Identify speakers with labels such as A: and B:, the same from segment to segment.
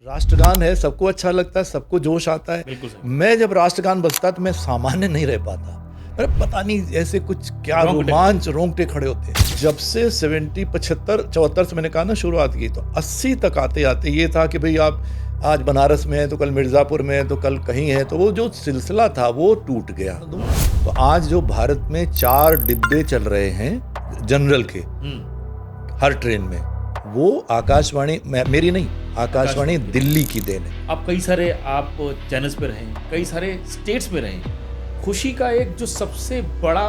A: राष्ट्रगान है, सबको अच्छा लगता है, सबको जोश आता है।
B: बिल्कुल सही।
A: मैं जब राष्ट्रगान बजता तो मैं सामान्य नहीं रह पाता। अरे पता नहीं ऐसे कुछ क्या
B: रोंगटे
A: रोमांच, रोंगटे खड़े होते हैं। जब से 70 75 74 से मैंने कहा ना शुरुआत की, तो 80 तक आते आते ये था कि भाई आप आज बनारस में है तो कल मिर्जापुर में है तो कल कहीं है, तो वो जो सिलसिला था वो टूट गया। तो आज जो भारत में 4 डिब्बे चल रहे हैं जनरल के हर ट्रेन में, वो आकाशवाणी मेरी नहीं, आकाशवाणी दिल्ली की देन है।
B: आप कई सारे आप चैनल्स पे रहे, कई सारे स्टेट्स में रहे। खुशी का एक जो सबसे बड़ा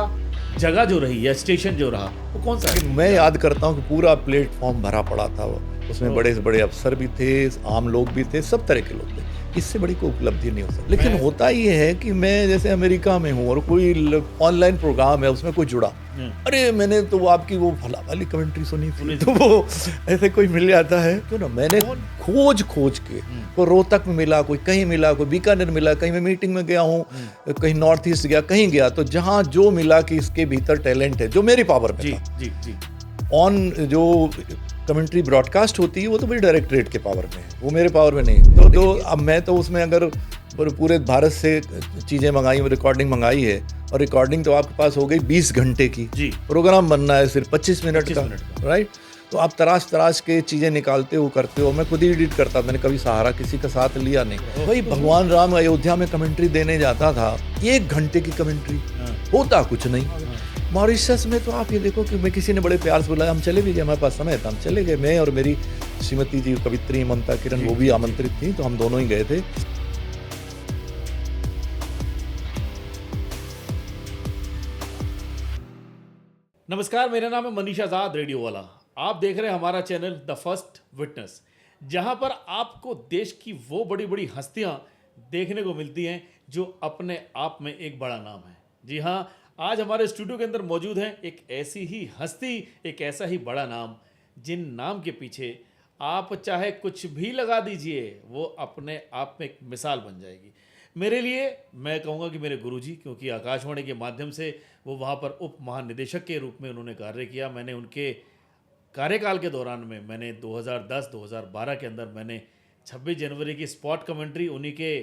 B: जगह जो रही है, स्टेशन जो रहा, वो कौन सा है?
A: मैं याद करता हूँ कि पूरा प्लेटफॉर्म भरा पड़ा था वो, उसमें बड़े से बड़े अफसर भी थे, आम लोग भी थे, सब तरह के लोग थे। इससे बड़ी कोई उपलब्धि नहीं हो सकती। लेकिन होता ये है कि मैं जैसे अमेरिका में हूँ और कोई ऑनलाइन प्रोग्राम है उसमें कोई जुड़ा, अरे मैंने तो आपकी वो फला वाली कमेंट्री सुनी थी, तो वो ऐसे कोई मिल जाता है तो ना, मैंने खोज के कोई रोहतक में मिला, कोई कहीं मिला, कोई बीकानेर मिला, कहीं मैं मीटिंग में गया हूँ, कहीं नॉर्थ ईस्ट गया, कहीं गया, तो जहाँ जो मिला कि इसके भीतर टैलेंट है जो मेरी पावर में था।
B: जी।
A: ऑन जो कमेंट्री ब्रॉडकास्ट होती है वो तो मेरी डायरेक्टरेट के पावर में है, वो मेरे पावर में नहीं। तो अब मैं तो उसमें अगर पूरे भारत से चीज़ें मंगाई, रिकॉर्डिंग मंगाई है, और रिकॉर्डिंग तो आपके पास हो गई 20 घंटे की, प्रोग्राम बनना है सिर्फ 25 मिनट का, राइट। तो आप तराश के चीज़ें निकालते हो, करते हो। मैं खुद ही एडिट करता, मैंने कभी सहारा किसी का साथ लिया नहीं। भाई भगवान राम अयोध्या में कमेंट्री देने जाता था, 1 घंटे की कमेंट्री, होता कुछ नहीं। मॉरिशस में तो आप ये देखो कि मैं किसी ने बड़े प्यार से बुलाया, हम चले भी गए, हमारे पास समय था, हम चले गए, मैं और मेरी श्रीमती जी कवित्री ममता किरण, वो भी आमंत्रित थी, तो हम दोनों ही गए थे।
B: नमस्कार, मेरा नाम है मनीष आजाद, रेडियो वाला। आप देख रहे हैं हमारा चैनल द फर्स्ट विटनेस, जहां पर आपको देश की वो बड़ी बड़ी हस्तियां देखने को मिलती हैं जो अपने आप में एक बड़ा नाम है। जी हां, आज हमारे स्टूडियो के अंदर मौजूद है एक ऐसी ही हस्ती, एक ऐसा ही बड़ा नाम, जिन नाम के पीछे आप चाहे कुछ भी लगा दीजिए, वो अपने आप में एक मिसाल बन जाएगी। मेरे लिए, मैं कहूँगा कि मेरे गुरुजी, क्योंकि आकाशवाणी के माध्यम से वो वहाँ पर उप महानिदेशक के रूप में उन्होंने कार्य किया। मैंने उनके कार्यकाल के दौरान में, मैंने 2010-2012 के अंदर मैंने 26 जनवरी की स्पॉट कमेंट्री उन्हीं के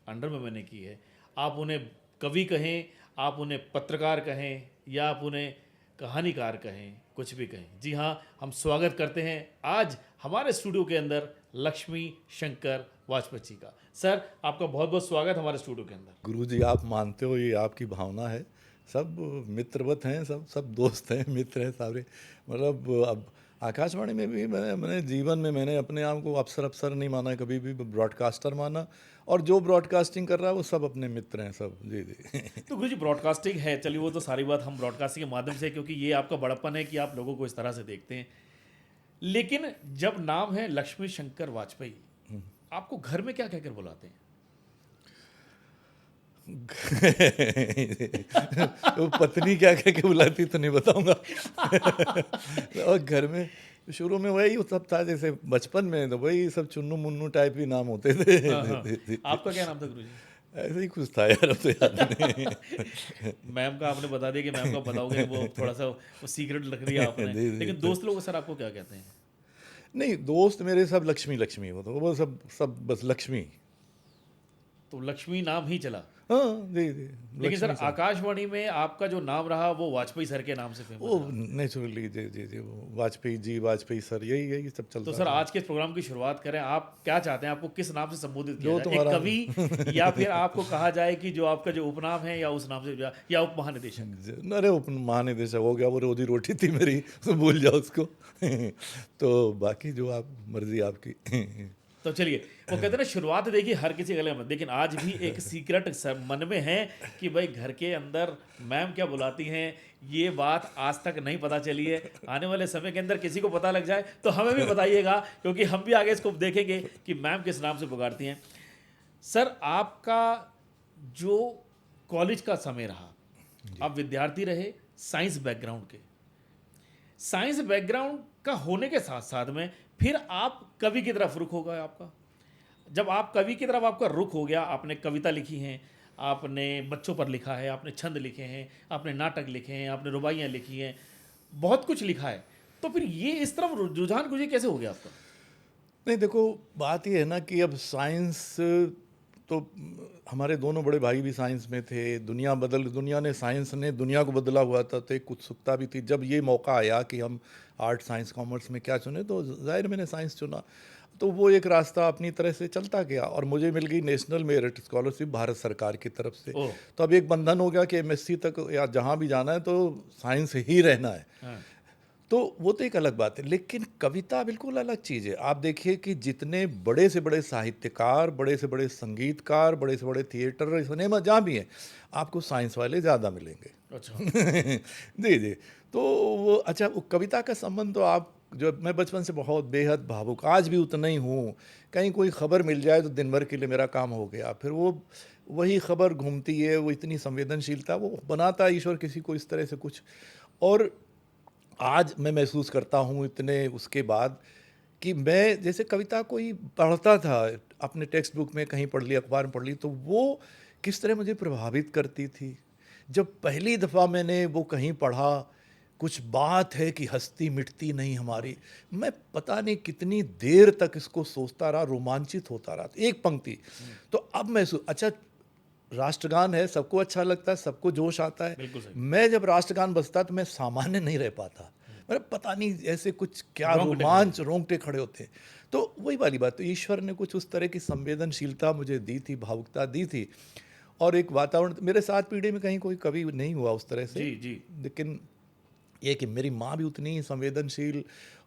B: अंडर में मैंने की है। आप उन्हें कवि कहें, आप उन्हें पत्रकार कहें, या आप उन्हें कहानीकार कहें, कुछ भी कहें। जी हाँ, हम स्वागत करते हैं आज हमारे स्टूडियो के अंदर लक्ष्मी शंकर वाजपेयी जी का। सर, आपका बहुत बहुत स्वागत हमारे स्टूडियो के अंदर।
A: गुरुजी, आप मानते हो, ये आपकी भावना है। सब मित्रवत हैं, सब दोस्त हैं, मित्र हैं सारे। मतलब अब आकाशवाणी में भी मैंने जीवन में मैंने अपने आप को अफसर नहीं माना कभी भी, ब्रॉडकास्टर माना, और जो ब्रॉडकास्टिंग कर रहा है वो सब अपने मित्र हैं सब। जी।
B: तो गुरुजी, ब्रॉडकास्टिंग है, चलिए वो तो सारी बात हम ब्रॉडकास्टिंग के माध्यम से, क्योंकि ये आपका बड़प्पन है कि आप लोगों को इस तरह से देखते हैं। लेकिन जब नाम है लक्ष्मी शंकर वाजपेयी, आपको घर में क्या कहकर बुलाते हैं?
A: तो पत्नी क्या कह के बुलाती तो नहीं बताऊंगा। और घर में शुरू में वही सब था, जैसे बचपन में तो वही सब चुन्नू मुन्नू टाइप ही नाम होते थे।
B: आपका क्या नाम था गुरुजी?
A: ऐसे ही कुछ था यार, अब तो याद नहीं।
B: मैम का आपने बता दिया कि मैम का बताओगे, वो थोड़ा सा वो सीक्रेट रख दिया आपने। लेकिन दोस्त लोग सर आपको क्या कहते हैं?
A: नहीं, दोस्त मेरे सब लक्ष्मी, वो सब बस लक्ष्मी।
B: तो लक्ष्मी नाम ही चला।
A: हाँ जी।
B: लेकिन सर, आकाशवाणी में आपका जो नाम रहा वो वाजपेयी सर के नाम से फेमस
A: वो
B: रहा।
A: नेचुरली जी, वो वाजपेयी सर, यही सब चलता।
B: तो सर, आज के इस प्रोग्राम की शुरुआत करें। आप क्या चाहते हैं, आपको किस नाम से संबोधित किया जाए? एक कवि, या फिर आपको कहा जाए कि जो आपका जो उपनाम है, या उस नाम से, या उप महानिदेशक?
A: अरे उप महानिदेशक हो गया, वो रोजी रोटी थी मेरी, तो भूल जाओ उसको। तो बाकी जो आप मर्जी आपकी।
B: तो चलिए, वो कहते हैं ना, शुरुआत देखिए हर किसी गले में, लेकिन आज भी एक सीक्रेट मन में है कि भाई घर के अंदर मैम क्या बुलाती हैं, ये बात आज तक नहीं पता चली है। आने वाले समय के अंदर किसी को पता लग जाए तो हमें भी बताइएगा, क्योंकि हम भी आगे इसको देखेंगे कि मैम किस नाम से पुकारती हैं। सर, आपका जो कॉलेज का समय रहा, आप विद्यार्थी रहे साइंस बैकग्राउंड के, साइंस बैकग्राउंड का होने के साथ साथ में फिर आप कवि की तरफ रुख हो गया आपका। जब आप कवि की तरफ आपका रुख हो गया, आपने कविता लिखी हैं, आपने बच्चों पर लिखा है, आपने छंद लिखे हैं, आपने नाटक लिखे हैं, आपने रुबाइयाँ लिखी हैं, बहुत कुछ लिखा है, तो फिर ये इस तरफ रुझान कुछ कैसे हो गया आपका?
A: नहीं देखो, बात ये है ना कि अब साइंस तो हमारे दोनों बड़े भाई भी साइंस में थे, दुनिया ने साइंस ने दुनिया को बदला हुआ था, तो एक उत्सुकता भी थी। जब ये मौका आया कि हम आर्ट साइंस कॉमर्स में क्या चुने, तो जाहिर मैंने साइंस चुना। तो वो एक रास्ता अपनी तरह से चलता गया और मुझे मिल गई नेशनल मेरिट स्कॉलरशिप भारत सरकार की तरफ से।
B: ओह।
A: तो अब एक बंधन हो गया कि एमएससी तक या जहाँ भी जाना है तो साइंस ही रहना है।
B: हाँ।
A: तो वो तो एक अलग बात है, लेकिन कविता बिल्कुल अलग चीज़ है। आप देखिए कि जितने बड़े से बड़े साहित्यकार, बड़े से बड़े संगीतकार, बड़े से बड़े थिएटर, सिनेमा जहाँ भी हैं, आपको साइंस वाले ज़्यादा मिलेंगे।
B: अच्छा।
A: जी जी। तो वो अच्छा, वो कविता का संबंध तो आप, जो मैं बचपन से बहुत बेहद भावुक आज भी उतना ही हूँ। कहीं कोई खबर मिल जाए तो दिन भर के लिए मेरा काम हो गया। फिर वो वही खबर घूमती है, वो इतनी संवेदनशीलता वो बनाता है ईश्वर किसी को इस तरह से कुछ। और आज मैं महसूस करता हूँ इतने उसके बाद कि मैं जैसे कविता कोई पढ़ता था, अपने टेक्स्ट बुक में कहीं पढ़ ली, अखबार में पढ़ ली, तो वो किस तरह मुझे प्रभावित करती थी। जब पहली दफ़ा मैंने वो कहीं पढ़ा, कुछ बात है कि हस्ती मिटती नहीं हमारी, मैं पता नहीं कितनी देर तक इसको सोचता रहा, रोमांचित होता रहा, एक पंक्ति। तो अब महसूस, अच्छा राष्ट्रगान है, सबको अच्छा लगता है, सबको जोश आता है।
B: बिल्कुल सही।
A: मैं जब राष्ट्रगान बजता तो मैं सामान्य नहीं रह पाता, मतलब पता नहीं ऐसे कुछ क्या
B: रोंगटे खड़े
A: रोमांच, रोंगटे खड़े होते। तो वही वाली बात, तो ईश्वर ने कुछ उस तरह की संवेदनशीलता मुझे दी थी, भावुकता दी थी। और एक वातावरण, मेरे साथ पीढ़ी में कहीं कोई कवि नहीं हुआ उस तरह से।
B: जी जी।
A: लेकिन ये कि मेरी माँ भी उतनी ही संवेदनशील,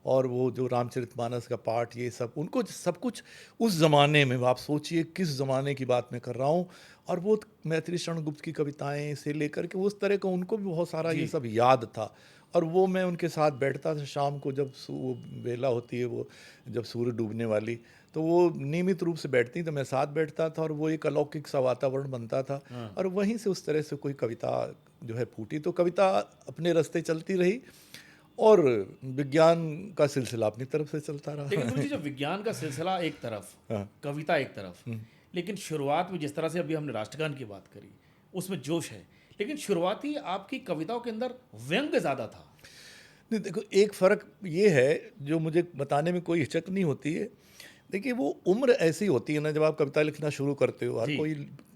A: और वो जो रामचरितमानस का पाठ, ये सब उनको सब कुछ उस ज़माने में, आप सोचिए किस ज़माने की बात मैं कर रहा हूँ। और वो मैथिली शरण गुप्त की कविताएं से लेकर के उस तरह का उनको भी बहुत सारा
B: जी।
A: ये सब याद था। और वो मैं उनके साथ बैठता था शाम को, जब वो बेला होती है, वो जब सूर्य डूबने वाली, तो वो नियमित रूप से बैठती, तो मैं साथ बैठता था और वो एक अलौकिक सा वातावरण बनता था।
B: हाँ।
A: और वहीं से उस तरह से कोई कविता जो है फूटी। तो कविता अपने रास्ते चलती रही और विज्ञान का सिलसिला अपनी तरफ से चलता रहा।
B: लेकिन गुरुजी, जब विज्ञान का सिलसिला एक तरफ,
A: हाँ।
B: कविता एक तरफ, लेकिन शुरुआत में जिस तरह से अभी हमने राष्ट्रगान की बात करी, उसमें जोश है, लेकिन शुरुआती आपकी कविताओं के अंदर व्यंग्य ज़्यादा था।
A: नहीं देखो, एक फ़र्क ये है जो मुझे बताने में कोई हिचक नहीं होती है। देखिए, वो उम्र ऐसी होती है ना, जब आप कविता लिखना शुरू करते हो, हर
B: जी।
A: कोई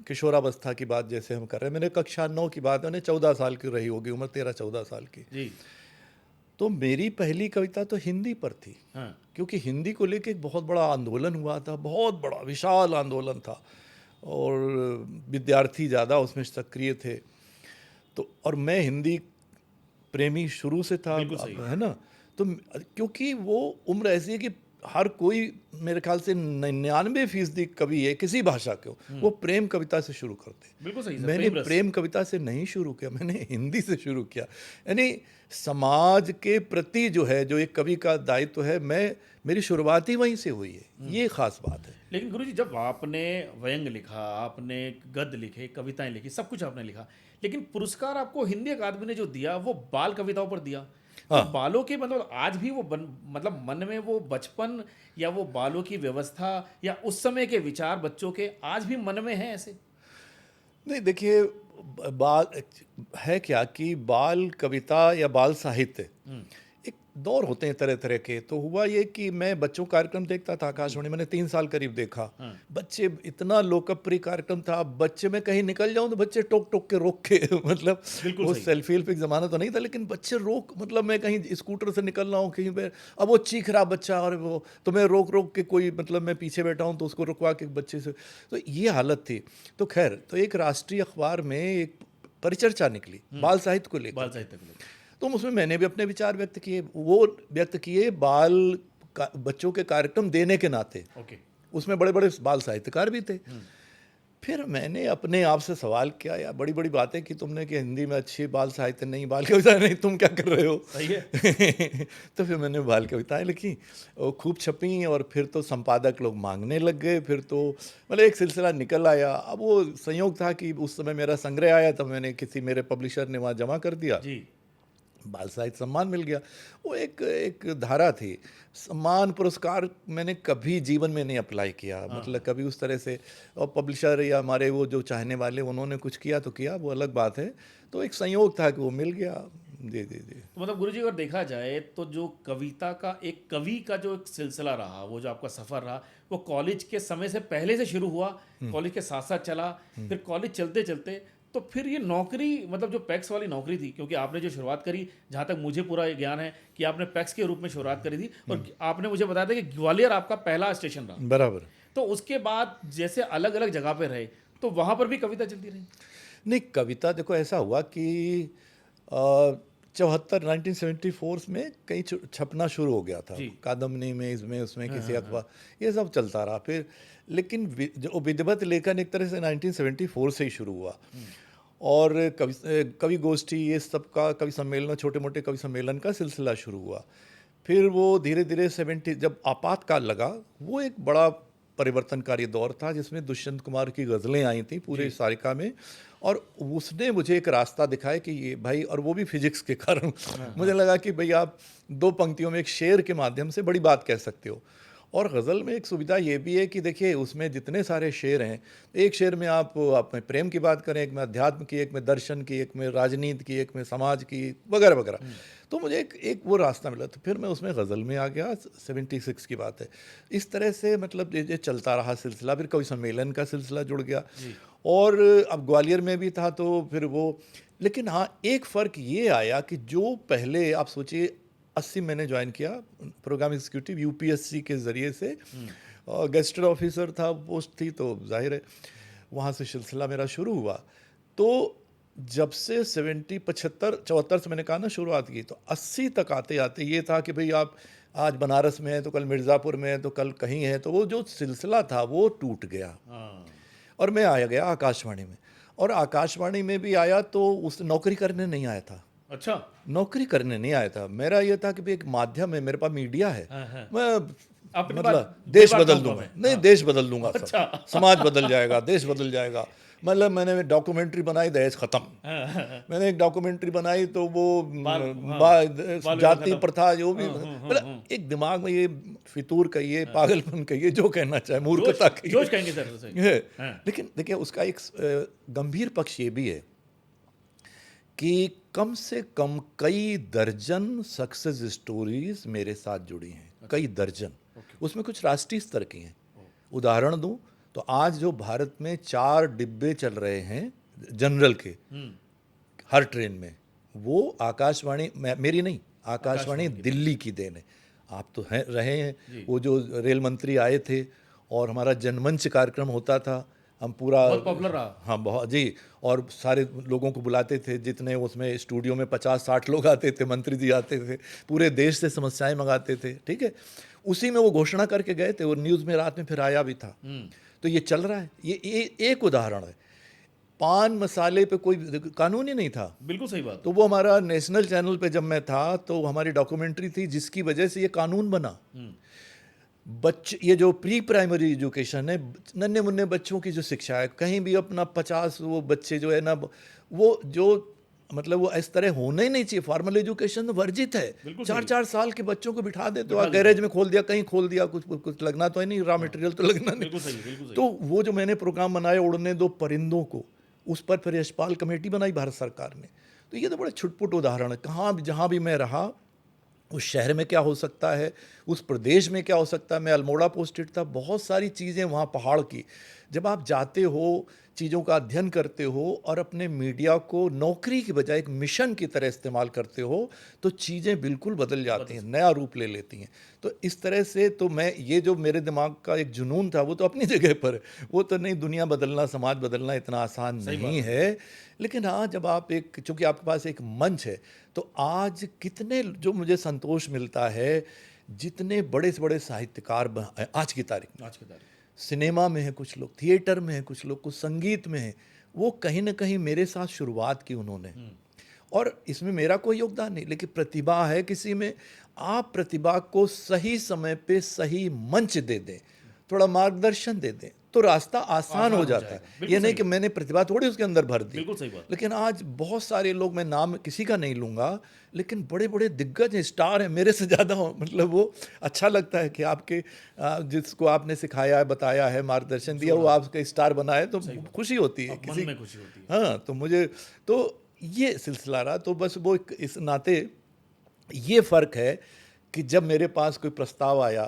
A: किशोरावस्था की बात जैसे हम कर रहे हैं, मैंने कक्षा 9 की बात, मैंने 14 साल की रही होगी उम्र, 13-14 साल की।
B: जी।
A: तो मेरी पहली कविता तो हिंदी पर थी,
B: हाँ।
A: क्योंकि हिंदी को लेके एक बहुत बड़ा आंदोलन हुआ था, बहुत बड़ा विशाल आंदोलन था, और विद्यार्थी ज़्यादा उसमें सक्रिय थे। तो और मैं हिंदी प्रेमी शुरू से था,
B: बिल्कुल सही।
A: है ना। तो क्योंकि वो उम्र ऐसी है कि हर कोई, मेरे ख्याल से 99% कवि है किसी भाषा के, वो प्रेम कविता से शुरू करते हैं।
B: बिल्कुल सही सर,
A: मैंने
B: प्रेम रस।
A: प्रेम कविता से नहीं शुरू किया, मैंने हिंदी से शुरू किया। यानी समाज के प्रति जो है, जो एक कवि का दायित्व है, मेरी शुरुआत ही वहीं से हुई है। ये खास बात है।
B: लेकिन गुरुजी, जब आपने व्यंग्य लिखा, आपने गद्य लिखे, कविताएं लिखी, सब कुछ आपने लिखा, लेकिन पुरस्कार आपको हिंदी अकादमी ने जो दिया वो बाल कविताओं पर दिया। तो
A: हाँ।
B: बालों के मतलब आज भी वो मतलब मन में वो बचपन या वो बालों की व्यवस्था या उस समय के विचार बच्चों के आज भी मन में है ऐसे?
A: नहीं देखिए, बाल है क्या कि बाल कविता या बाल साहित्य एक दौर होते हैं तरह तरह के। तो हुआ ये कि मैं बच्चों कार्यक्रम देखता था आकाशवाणी, मैंने 3 साल करीब देखा।
B: हाँ।
A: बच्चे, इतना लोकप्रिय कार्यक्रम था, बच्चे, मैं कहीं निकल जाऊं तो बच्चे टोक टोक के रोक के मतलब
B: बिल्कुल
A: वो
B: सही।
A: सेल्फी वेल्फी का ज़माना तो नहीं था, लेकिन बच्चे रोक, मतलब मैं कहीं स्कूटर से निकल रहा हूँ कहीं पे, अब वो चीख रहा बच्चा, और वो तो मैं रोक रोक के, कोई मतलब मैं पीछे बैठा हूँ तो उसको रुकवा के बच्चे से, तो ये हालत थी। तो खैर, तो एक राष्ट्रीय अखबार में एक परिचर्चा निकली बाल साहित्य को लेकर।
B: बाल साहित्य को लेकर।
A: तो उसमें मैंने भी अपने विचार व्यक्त किए, वो व्यक्त किए बाल बच्चों के कार्यक्रम देने के नाते।
B: ओके।
A: उसमें बड़े बड़े बाल साहित्यकार भी थे। फिर मैंने अपने आप से सवाल किया, यार बड़ी बड़ी बातें की तुमने कि हिंदी में अच्छी बाल साहित्य नहीं, बाल कविता नहीं, तुम क्या कर रहे हो?
B: सही है।
A: तो फिर मैंने बाल कविताएं लिखी, वो खूब छपी, और फिर तो संपादक लोग मांगने लग गए। फिर तो मतलब एक सिलसिला निकल आया। अब वो संयोग था कि उस समय मेरा संग्रह आया, तो मैंने किसी मेरे पब्लिशर ने वहाँ जमा कर दिया,
B: जी।
A: बाल साहित्य सम्मान मिल गया। वो एक धारा थी। सम्मान पुरस्कार मैंने कभी जीवन में नहीं अप्लाई किया, मतलब कभी उस तरह से। और पब्लिशर या हमारे वो जो चाहने वाले, उन्होंने कुछ किया तो किया, वो अलग बात है। तो एक संयोग था कि वो मिल गया। जी जी जी।
B: तो मतलब गुरुजी अगर देखा जाए तो जो कविता का एक कवि का जो एक सिलसिला रहा, वो जो आपका सफ़र रहा, वो कॉलेज के समय से पहले से शुरू हुआ, कॉलेज के साथ साथ चला, फिर कॉलेज चलते चलते तो फिर ये नौकरी, मतलब जो पैक्स वाली नौकरी थी, क्योंकि आपने जो शुरुआत करी, जहाँ तक मुझे पूरा ये ज्ञान है कि आपने पैक्स के रूप में शुरुआत करी थी, और आपने मुझे बताया था कि ग्वालियर आपका पहला स्टेशन रहा।
A: बराबर।
B: तो उसके बाद जैसे अलग अलग जगह पे रहे, तो वहाँ पर भी कविता चलती रही।
A: नहीं, कविता देखो ऐसा हुआ कि 1974 में कहीं छपना शुरू हो गया था,
B: जी।
A: कादम्बनी में, इसमें उसमें किसी अखबार, ये सब चलता रहा। फिर लेकिन जो विधिवत लेखन एक तरह से 1974 से ही शुरू हुआ, और कवि गोष्ठी, ये सब का कवि सम्मेलन, छोटे मोटे कवि सम्मेलन का सिलसिला शुरू हुआ। फिर वो धीरे धीरे 70, जब आपातकाल लगा, वो एक बड़ा परिवर्तनकारी दौर था जिसमें दुष्यंत कुमार की गज़लें आई थी पूरे सारिका में, और उसने मुझे एक रास्ता दिखाया कि ये भाई, और वो भी फिजिक्स के कारण मुझे लगा कि भाई आप 2 पंक्तियों में एक शेर के माध्यम से बड़ी बात कह सकते हो। और गज़ल में एक सुविधा ये भी है कि देखिए उसमें जितने सारे शेर हैं, एक शेर में आप में प्रेम की बात करें, एक में अध्यात्म की, एक में दर्शन की, एक में राजनीति की, एक में समाज की, वगैरह वगैरह। तो मुझे एक वो रास्ता मिला, तो फिर मैं उसमें गज़ल में आ गया। 76 की बात है। इस तरह से मतलब ये चलता रहा सिलसिला। फिर कवि सम्मेलन का सिलसिला जुड़ गया, और अब ग्वालियर में भी था, तो फिर वो, लेकिन हाँ एक फ़र्क ये आया कि जो पहले आप सोचिए 80 मैंने ज्वाइन किया प्रोग्राम एग्जीक्यूटिव यूपीएससी के ज़रिए से, गेस्टेड ऑफिसर था पोस्ट थी, तो जाहिर है वहाँ से सिलसिला मेरा शुरू हुआ। तो जब से 74 से मैंने कहा ना शुरुआत की, तो 80 तक आते आते ये था कि भाई आप आज बनारस में है तो कल मिर्ज़ापुर में है तो कल कहीं है, तो वो जो सिलसिला था वो टूट गया। और मैं आया गया आकाशवाणी में, और आकाशवाणी में भी आया तो उस नौकरी करने नहीं आया था।
B: अच्छा।
A: नौकरी करने नहीं आया था, मेरा ये था कि भाई एक माध्यम है, मेरे पास मीडिया है, मैं
B: अपनी
A: मतलब
B: बात
A: देश
B: बेबाक
A: बदल
B: कहूँगा
A: दूंगा,
B: मैं।
A: नहीं देश बदल दूंगा,
B: अच्छा।
A: सब समाज बदल जाएगा, देश बदल जाएगा। मतलब मैंने डॉक्यूमेंट्री बनाई, दहेज खत्म। मैंने एक डॉक्यूमेंट्री बनाई तो वो जाति प्रथा, जो भी, मतलब एक दिमाग में ये फितूर कहिए, पागलपन कहिए, जो कहना चाहे, मूर्खता कहिए,
B: जोश कहेंगे सर उसे।
A: लेकिन देखिए उसका एक गंभीर पक्ष ये भी है कि कम से कम कई दर्जन सक्सेस स्टोरीज मेरे साथ जुड़ी हैं, कई दर्जन। उसमें कुछ राष्ट्रीय स्तर की हैं। उदाहरण दूं तो आज जो भारत में 4 डिब्बे चल रहे हैं जनरल के हर ट्रेन में, वो आकाशवाणी, मेरी नहीं, आकाशवाणी दिल्ली की देन है। आप तो हैं रहे हैं, वो जो रेल मंत्री आए थे और हमारा जनमंच कार्यक्रम होता था, हम पूरा
B: बहुत पॉपुलर रहा।
A: हाँ बहुत जी, और सारे लोगों को बुलाते थे, जितने उसमें स्टूडियो में 50-60 लोग आते थे, मंत्री जी आते थे, पूरे देश से समस्याएं मंगाते थे, ठीक है। उसी में वो घोषणा करके गए थे, और न्यूज़ में रात में फिर आया भी था। तो ये चल रहा है, ये एक उदाहरण है। पान मसाले पे कोई कानून ही नहीं था।
B: बिल्कुल सही बात।
A: तो वो हमारा नेशनल चैनल पे जब मैं था, तो हमारी डॉक्यूमेंट्री थी जिसकी वजह से ये कानून बना। बच्चे, ये जो प्री प्राइमरी एजुकेशन है, नन्हे मुन्ने बच्चों की जो शिक्षा है, कहीं भी अपना 50 वो बच्चे जो है ना, वो जो मतलब वो इस तरह होना ही नहीं चाहिए। फॉर्मल एजुकेशन वर्जित है। 4-4 साल के बच्चों को बिठा दे, तो गैरेज में खोल दिया, कहीं खोल दिया, कुछ लगना तो है नहीं, रॉ मटेरियल तो लगना नहीं।
B: बिल्कुल सही।
A: तो वो जो मैंने प्रोग्राम बनाया, उड़ने दो परिंदों को, उस पर फिर यशपाल कमेटी बनाई भारत सरकार ने। तो ये तो बड़े छुटपुट उदाहरण है। कहाँ जहाँ भी मैं रहा, उस शहर में क्या हो सकता है, उस प्रदेश में क्या हो सकता है। मैं अल्मोड़ा पोस्टेड था, बहुत सारी चीज़ें वहाँ पहाड़ की। जब आप जाते हो, चीज़ों का अध्ययन करते हो, और अपने मीडिया को नौकरी की बजाय एक मिशन की तरह इस्तेमाल करते हो, तो चीज़ें बिल्कुल बदल जाती हैं, नया रूप ले लेती हैं। तो इस तरह से तो मैं, ये जो मेरे दिमाग का एक जुनून था, वो तो अपनी जगह पर, वो तो नहीं, दुनिया बदलना, समाज बदलना इतना आसान नहीं है। लेकिन हाँ, जब आप एक, चूँकि आपके पास एक मंच है, तो आज कितने जो मुझे संतोष मिलता है, जितने बड़े से बड़े साहित्यकार आज की तारीख सिनेमा में है, कुछ लोग थिएटर में है, कुछ लोग कुछ संगीत में है, वो कहीं ना कहीं मेरे साथ शुरुआत की उन्होंने। और इसमें मेरा कोई योगदान नहीं, लेकिन प्रतिभा है किसी में। आप प्रतिभा को सही समय पे सही मंच दे दें, थोड़ा मार्गदर्शन दे दें, तो रास्ता आसान हो जाता है। ये नहीं कि मैंने प्रतिभा थोड़ी उसके अंदर भर दी।
B: बिल्कुल सही बात।
A: लेकिन आज बहुत सारे लोग, मैं नाम किसी का नहीं लूँगा, लेकिन बड़े बड़े दिग्गज हैं, स्टार हैं, मेरे से ज़्यादा मतलब वो अच्छा लगता है कि आपके जिसको आपने सिखाया है, बताया है, मार्गदर्शन दिया, वो आपका स्टार बना है, तो खुशी होती है,
B: मन में खुशी होती है।
A: हाँ, तो मुझे तो ये सिलसिला रहा। तो बस वो इस नाते ये फ़र्क है कि जब मेरे पास कोई प्रस्ताव आया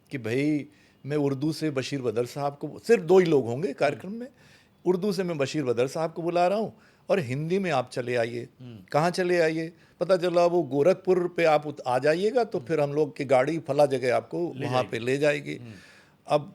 A: कि भाई मैं उर्दू से बशीर बदर साहब को, सिर्फ 2 ही लोग होंगे कार्यक्रम में, उर्दू से मैं बशीर बदर साहब को बुला रहा हूँ और हिंदी में आप चले आइए। कहाँ चले आइए? पता चला वो गोरखपुर पे आप आ जाइएगा तो फिर हम लोग की गाड़ी फला जगह आपको वहाँ पे ले जाएगी। अब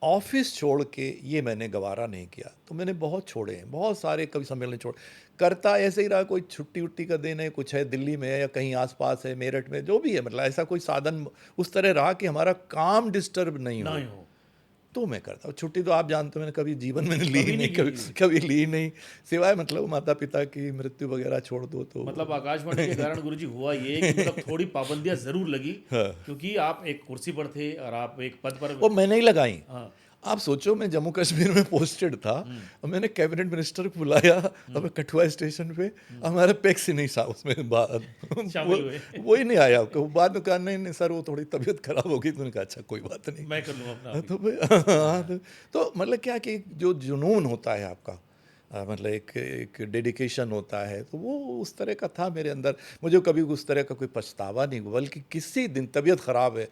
A: ऑफिस छोड़ के ये मैंने गवारा नहीं किया, तो मैंने बहुत छोड़े हैं, बहुत सारे कवि सम्मेलन छोड़े। करता ऐसे ही रहा, कोई छुट्टी उट्टी का दिन है, कुछ है दिल्ली में है या कहीं आसपास है, मेरठ में, जो भी है, मतलब ऐसा कोई साधन उस तरह रहा कि हमारा काम डिस्टर्ब नहीं हो, तो मैं करता हूँ। छुट्टी तो आप जानते हो मैंने कभी जीवन में ली नहीं, कभी ली नहीं, सिवाय मतलब माता पिता की मृत्यु वगैरह छोड़ दो तो।
B: मतलब आकाशवाणी के कारण गुरुजी हुआ ये कि मतलब थोड़ी पाबंदियां जरूर लगी, क्योंकि आप एक कुर्सी पर थे और आप एक पद पर।
A: वो मैंने ही लगाई। आप सोचो मैं जम्मू कश्मीर में पोस्टेड था और मैंने कैबिनेट मिनिस्टर को बुलाया और मैं कठुआ स्टेशन पे, हमारा पैक्स ही नहीं था उसमें वो ही नहीं आया। बाद में कहा नहीं सर वो थोड़ी तबीयत खराब हो गई, तो उन्होंने कहा अच्छा कोई बात नहीं,
B: मैं कर लूँगा
A: तो मतलब क्या कि जो जुनून होता है आपका, मतलब एक डेडिकेशन होता है, तो वो उस तरह का था मेरे अंदर। मुझे कभी उस तरह का कोई पछतावा नहीं हुआ, बल्कि किसी दिन तबीयत ख़राब है,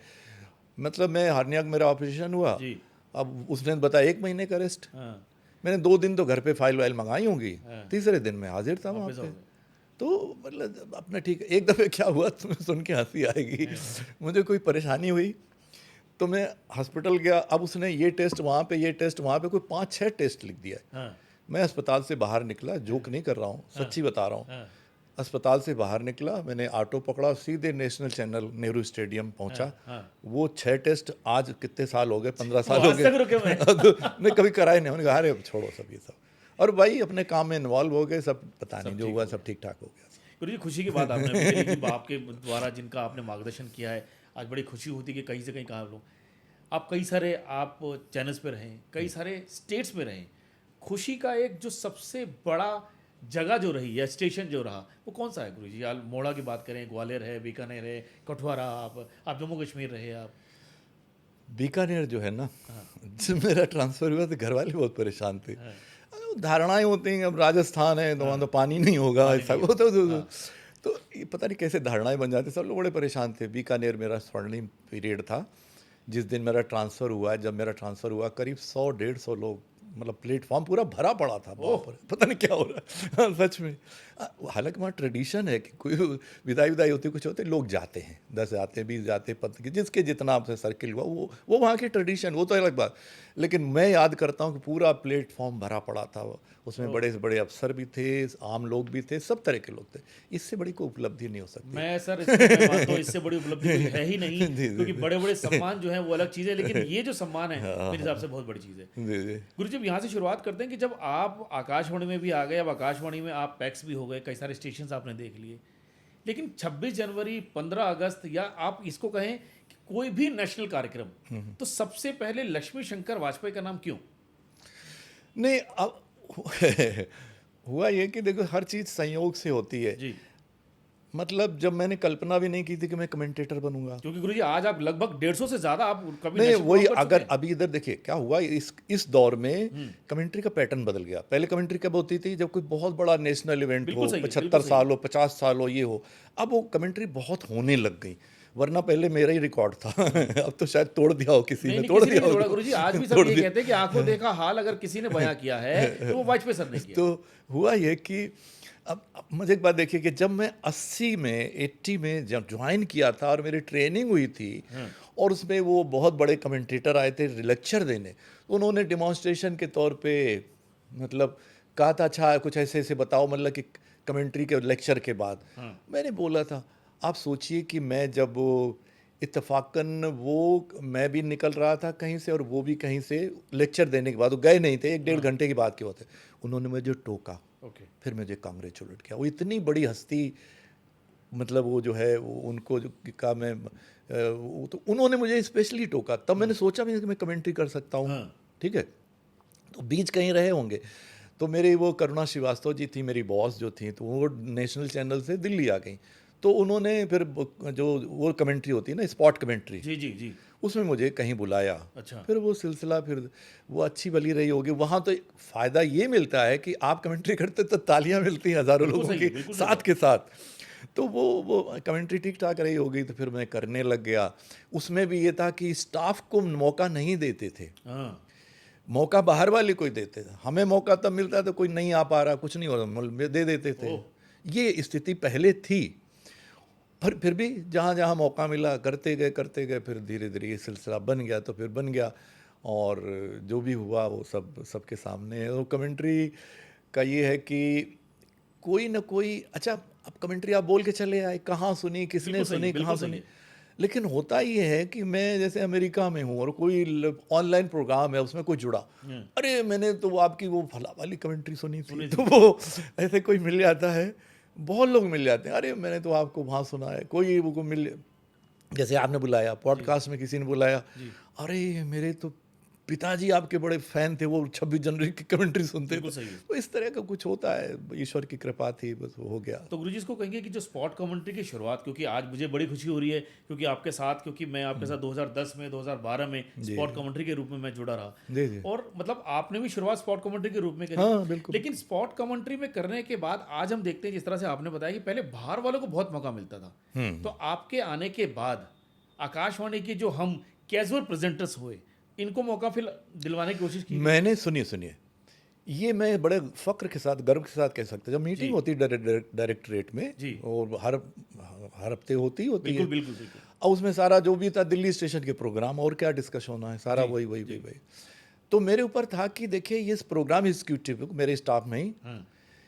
A: मतलब मैं हार्निया मेरा ऑपरेशन हुआ, अब उसने बताया 1 महीने का रेस्ट। मैंने 2 दिन तो घर पे फाइल वाइल मंगाई होंगी, तीसरे दिन मैं हाजिर था वहाँ पे। तो मतलब अपना ठीक है। एक दफ़े क्या हुआ तुम्हें सुन के हंसी आएगी, मुझे कोई परेशानी हुई तो मैं हॉस्पिटल गया। अब उसने ये टेस्ट वहाँ पे, ये टेस्ट वहाँ पे, कोई 5-6 टेस्ट लिख दिया। मैं अस्पताल से बाहर निकला, जोक नहीं कर रहा हूँ, सच्ची बता रहा हूँ। अस्पताल से बाहर निकला, मैंने ऑटो पकड़ा, सीधे नेशनल चैनल नेहरू स्टेडियम पहुंचा। वो 6 टेस्ट आज कितने साल हो गए, 15 साल हो गए, मैं कभी कराए नहीं। मैंने कहा अरे छोड़ो सब ये सब, और भाई अपने काम में इन्वॉल्व हो गए, सब पता नहीं जो हुआ सब ठीक ठाक हो गया।
B: गुरुजी खुशी की बात आपने आपके द्वारा जिनका आपने मार्गदर्शन किया है, आज बड़ी खुशी होती है कि कहीं से कहीं कहाँ लोग, आप कई सारे आप चैनल्स पे रहें, कई सारे स्टेट्स में रहें, खुशी का एक जो सबसे बड़ा जगह जो रही या स्टेशन जो रहा वो कौन सा है गुरुजी? मोड़ा की बात करें, ग्वालियर है, बीकानेर है, कठुआ रहा, आप जम्मू कश्मीर रहे। आप
A: बीकानेर जो है ना, जब मेरा ट्रांसफ़र हुआ तो घर वाले बहुत परेशान थे। धारणाएं होती हैं, अब राजस्थान है तो वहाँ तो पानी नहीं होगा, ऐसा वो तो ये पता नहीं कैसे धारणाएं बन जाती, सब लोग बड़े परेशान थे। बीकानेर मेरा स्वर्णिम पीरियड था जिस दिन मेरा ट्रांसफ़र हुआ। जब मेरा ट्रांसफ़र हुआ करीब 100-150 लोग, मतलब प्लेटफॉर्म पूरा भरा पड़ा था, पता नहीं क्या हो रहा है सच में। हालांकि वहाँ ट्रेडिशन है कि कोई विदाई होती कुछ होते लोग जाते हैं, 10 जाते हैं, 20 जाते हैं, 15, जिसके जितना आपसे सर्किल हुआ वो वहाँ की ट्रेडिशन, वो तो अलग बात। लेकिन मैं याद करता हूँ कि पूरा प्लेटफॉर्म भरा पड़ा था, उसमें बड़े से बड़े अफसर भी थे, आम लोग भी थे, सब तरह के लोग थे। इससे बड़ी कोई उपलब्धि नहीं हो सकती।
B: मैं सर मानता हूँ इससे बड़ी उपलब्धि है ही नहीं, क्योंकि बड़े बड़े सम्मान जो है वो अलग चीज़ है, लेकिन ये जो सम्मान है मेरे हिसाब से बहुत बड़ी चीज़ है। गुरु जी यहाँ से शुरुआत करते हैं कि जब आप आकाशवाणी में भी आ गए, अब आकाशवाणी में आप पैक्स भी हो गए, कई सारे स्टेशन आपने देख लिए, लेकिन 26 जनवरी 15 अगस्त या आप इसको कहें कि कोई भी नेशनल कार्यक्रम, तो सबसे पहले लक्ष्मी शंकर वाजपेयी का नाम क्यों?
A: नहीं, अब हुआ ये कि देखो हर चीज़ संयोग से होती है
B: जी।
A: मतलब जब मैंने कल्पना भी नहीं की थी कि मैं कमेंटेटर बनूंगा,
B: क्योंकि गुरुजी आज आप लगभग 150 से ज़्यादा आप कभी
A: नहीं वही, अगर अभी इधर देखिए क्या हुआ, इस दौर में कमेंट्री का पैटर्न बदल गया। पहले कमेंट्री कब होती थी? जब कोई बहुत बड़ा नेशनल इवेंट हो, 75 साल हो, 50 साल हो, ये हो, अब वो कमेंट्री बहुत होने लग गई। वरना पहले मेरा ही रिकॉर्ड था अब तो शायद तोड़ दिया हो किसी ने, तोड़ दिया हो
B: गुरुजी। आज भी सब ये कहते हैं कि आंखों देखा हाल अगर किसी ने बयां किया है तो वो वाजपेयी सर ने किया।
A: तो हुआ ये कि अब मुझे एक बात देखिए कि जब मैं 80 में जब ज्वाइन किया था और मेरी ट्रेनिंग हुई थी और उसमें वो बहुत बड़े कमेंटेटर आए थे लेक्चर देने, तो उन्होंने डिमॉन्स्ट्रेशन के तौर पे मतलब कहा था अच्छा कुछ ऐसे ऐसे बताओ, मतलब कि कमेंट्री के लेक्चर के बाद मैंने बोला था आप सोचिए कि मैं जब इत्तेफाकन मैं भी निकल रहा था कहीं से और वो भी कहीं से, लेक्चर देने के बाद वो गए नहीं थे, 1-1.5 घंटे की बात के होते, उन्होंने मुझे टोका, फिर मुझे कांग्रेचुलेट किया। वो इतनी बड़ी हस्ती, मतलब वो जो है वो उनको जो कहा मैं तो उन्होंने मुझे स्पेशली टोका, तब मैंने सोचा भी कि मैं कमेंट्री कर सकता हूँ। ठीक है, तो बीच कहीं रहे होंगे। तो मेरी वो करुणा श्रीवास्तव जी थी मेरी बॉस जो थी, तो वो नेशनल चैनल से दिल्ली आ गई, तो उन्होंने फिर जो वो कमेंट्री होती है ना, स्पॉट कमेंट्री,
B: जी जी जी।
A: उसमें मुझे कहीं बुलाया।
B: अच्छा।
A: फिर वो सिलसिला फिर वो अच्छी भली रही होगी। वहाँ तो फ़ायदा ये मिलता है कि आप कमेंट्री करते तो तालियां मिलती हैं हज़ारों
B: बिल्कुल
A: लोगों
B: सही
A: की
B: है, बिल्कुल सही
A: साथ
B: बात।
A: के साथ। तो वो कमेंट्री ठीक ठाक रही होगी, तो फिर मैं करने लग गया। उसमें भी ये था कि स्टाफ को मौका नहीं देते थे,
B: हाँ।
A: मौका बाहर वाले को ही देते थे। हमें मौका तब मिलता था कोई नहीं आ पा रहा, कुछ नहीं हो रहा, दे देते थे।
B: ओह।
A: ये स्थिति पहले थी, पर फिर भी जहाँ जहाँ मौका मिला करते गए, फिर धीरे धीरे ये सिलसिला बन गया, तो फिर बन गया। और जो भी हुआ वो सब सबके सामने है। वो कमेंट्री का ये है कि कोई ना कोई, अच्छा अब कमेंट्री आप बोल के चले आए, कहाँ सुनी, किसने
B: बिल्कुल सही है,
A: सुनी, कहाँ
B: बिल्कुल सही
A: सुनी।
B: है।
A: लेकिन होता ये है कि मैं जैसे अमेरिका में हूँ और कोई ऑनलाइन प्रोग्राम है, उसमें कोई जुड़ा,
B: हम्म,
A: अरे मैंने तो वो आपकी वो फला वाली कमेंट्री सुनी थी,
B: सुनी
A: तो
B: थी।
A: वो ऐसे कोई मिल जाता है। बहुत लोग मिल जाते हैं, अरे मैंने तो आपको वहाँ सुना है, कोई वो मिल, जैसे आपने बुलाया पॉडकास्ट में, किसी ने बुलाया,
B: जी।
A: अरे मेरे तो पिताजी आपके बड़े फैन थे, वो 26 जनवरी की कमेंट्री सुनते थे।
B: बिल्कुल सही है।
A: तो इस तरह का कुछ होता है, ईश्वर की कृपा थी, बस वो हो गया।
B: तो गुरुजी इसको कहेंगे कि जो स्पॉट कमेंट्री की शुरुआत, क्योंकि आज मुझे बड़ी खुशी हो रही है क्योंकि आपके साथ, क्योंकि मैं आपके साथ 2010 में 2012 में स्पॉट कमेंट्री के रूप में मैं जुड़ा रहा।
A: जी जी।
B: और मतलब आपने भी शुरुआत स्पॉट कमेंट्री के रूप में करी।
A: हाँ बिल्कुल।
B: लेकिन स्पॉट कमेंट्री में करने के बाद आज हम देखते हैं, जिस तरह से आपने बताया कि पहले बाहर वालों को बहुत मौका मिलता था, तो आपके आने के बाद आकाशवाणी के जो हम कैजुअल प्रेजेंटर्स हुए, इनको मौका फिर दिलवाने की कोशिश की।
A: मैंने सुनिए, ये मैं बड़े फक्र के साथ, गर्व के साथ कह सकता हूँ, जब मीटिंग होती है डायरेक्टरेट में,
B: जी।
A: और हर हफ्ते होती है।
B: बिल्कुल बिल्कुल बिल्कुल।
A: और उसमें सारा जो भी था, दिल्ली स्टेशन के प्रोग्राम और क्या डिस्कस होना है, सारा
B: जी,
A: वही। तो मेरे ऊपर था कि देखिए ये प्रोग्राम एग्जीक्यूटिव मेरे स्टाफ में ही,
B: हाँ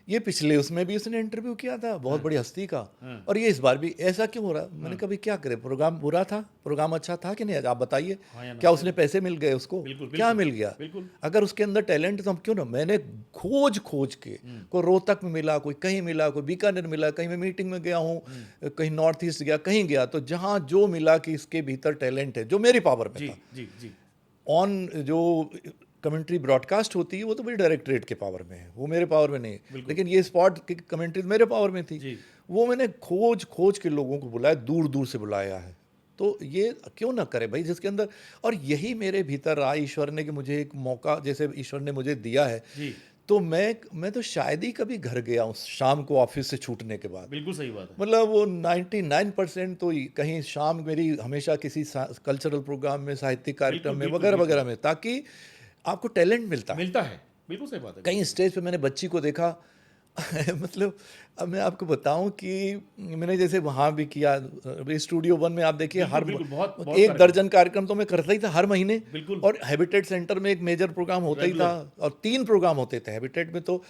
A: ये पिछले उसमें भी उसने इंटरव्यू किया था, बहुत बड़ी हस्ती का,
B: हाँ।
A: और ये इस बार भी ऐसा क्यों हो रहा है? मैंने कभी क्या करे, प्रोग्राम बुरा था, प्रोग्राम अच्छा था कि नहीं, आप बताइए।
B: हाँ या ना?
A: क्या उसने पैसे मिल गए उसको?
B: बिल्कुल,
A: क्या
B: बिल्कुल,
A: मिल गया?
B: बिल्कुल।
A: अगर उसके अंदर टैलेंट है तो हम क्यों ना, मैंने खोज के, कोई रोहतक में मिला, कोई कहीं मिला, कोई बीकानेर मिला, कहीं मैं मीटिंग में गया हूँ, कहीं नॉर्थ ईस्ट गया, कहीं गया, तो जहाँ जो मिला कि इसके भीतर टैलेंट है, जो मेरी पावर में
B: जी
A: था।
B: जी जी।
A: ऑन जो कमेंट्री ब्रॉडकास्ट होती है वो तो मेरी डायरेक्टरेट के पावर में है, वो मेरे पावर में नहीं है। लेकिन ये स्पॉट की कमेंट्री मेरे पावर में थी।
B: जी।
A: वो मैंने खोज के लोगों को बुलाया, दूर दूर से बुलाया है। तो ये क्यों ना करे भाई, जिसके अंदर, और यही मेरे भीतर रहा ईश्वर ने कि मुझे एक मौका जैसे ईश्वर ने मुझे दिया है।
B: जी।
A: तो मैं तो शायद ही कभी घर गया हूँ शाम को ऑफिस से छूटने के बाद।
B: बिल्कुल सही बात है।
A: मतलब वो 99% तो कहीं शाम मेरी हमेशा किसी कल्चरल प्रोग्राम में, साहित्यिक कार्यक्रम में,
B: बिल्कुल,
A: वगैरह
B: बिल्कुल।
A: वगैरह में, ताकि आपको टैलेंट मिलता है।
B: मिलता है, बिल्कुल सही बात है।
A: कहीं स्टेज पे मैंने बच्ची को देखा मतलब अब मैं आपको बताऊं कि मैंने जैसे वहाँ भी किया, स्टूडियो 1 में आप देखिए,
B: बिल्कुल,
A: हर
B: बिल्कुल, बहुत
A: एक
B: कार्यक्रम।
A: दर्जन कार्यक्रम तो मैं करता ही था हर महीने।
B: बिल्कुल।
A: और हैबिटेट सेंटर में एक मेजर प्रोग्राम होता ही था, और 3 प्रोग्राम होते थे हैबिटेट में। तो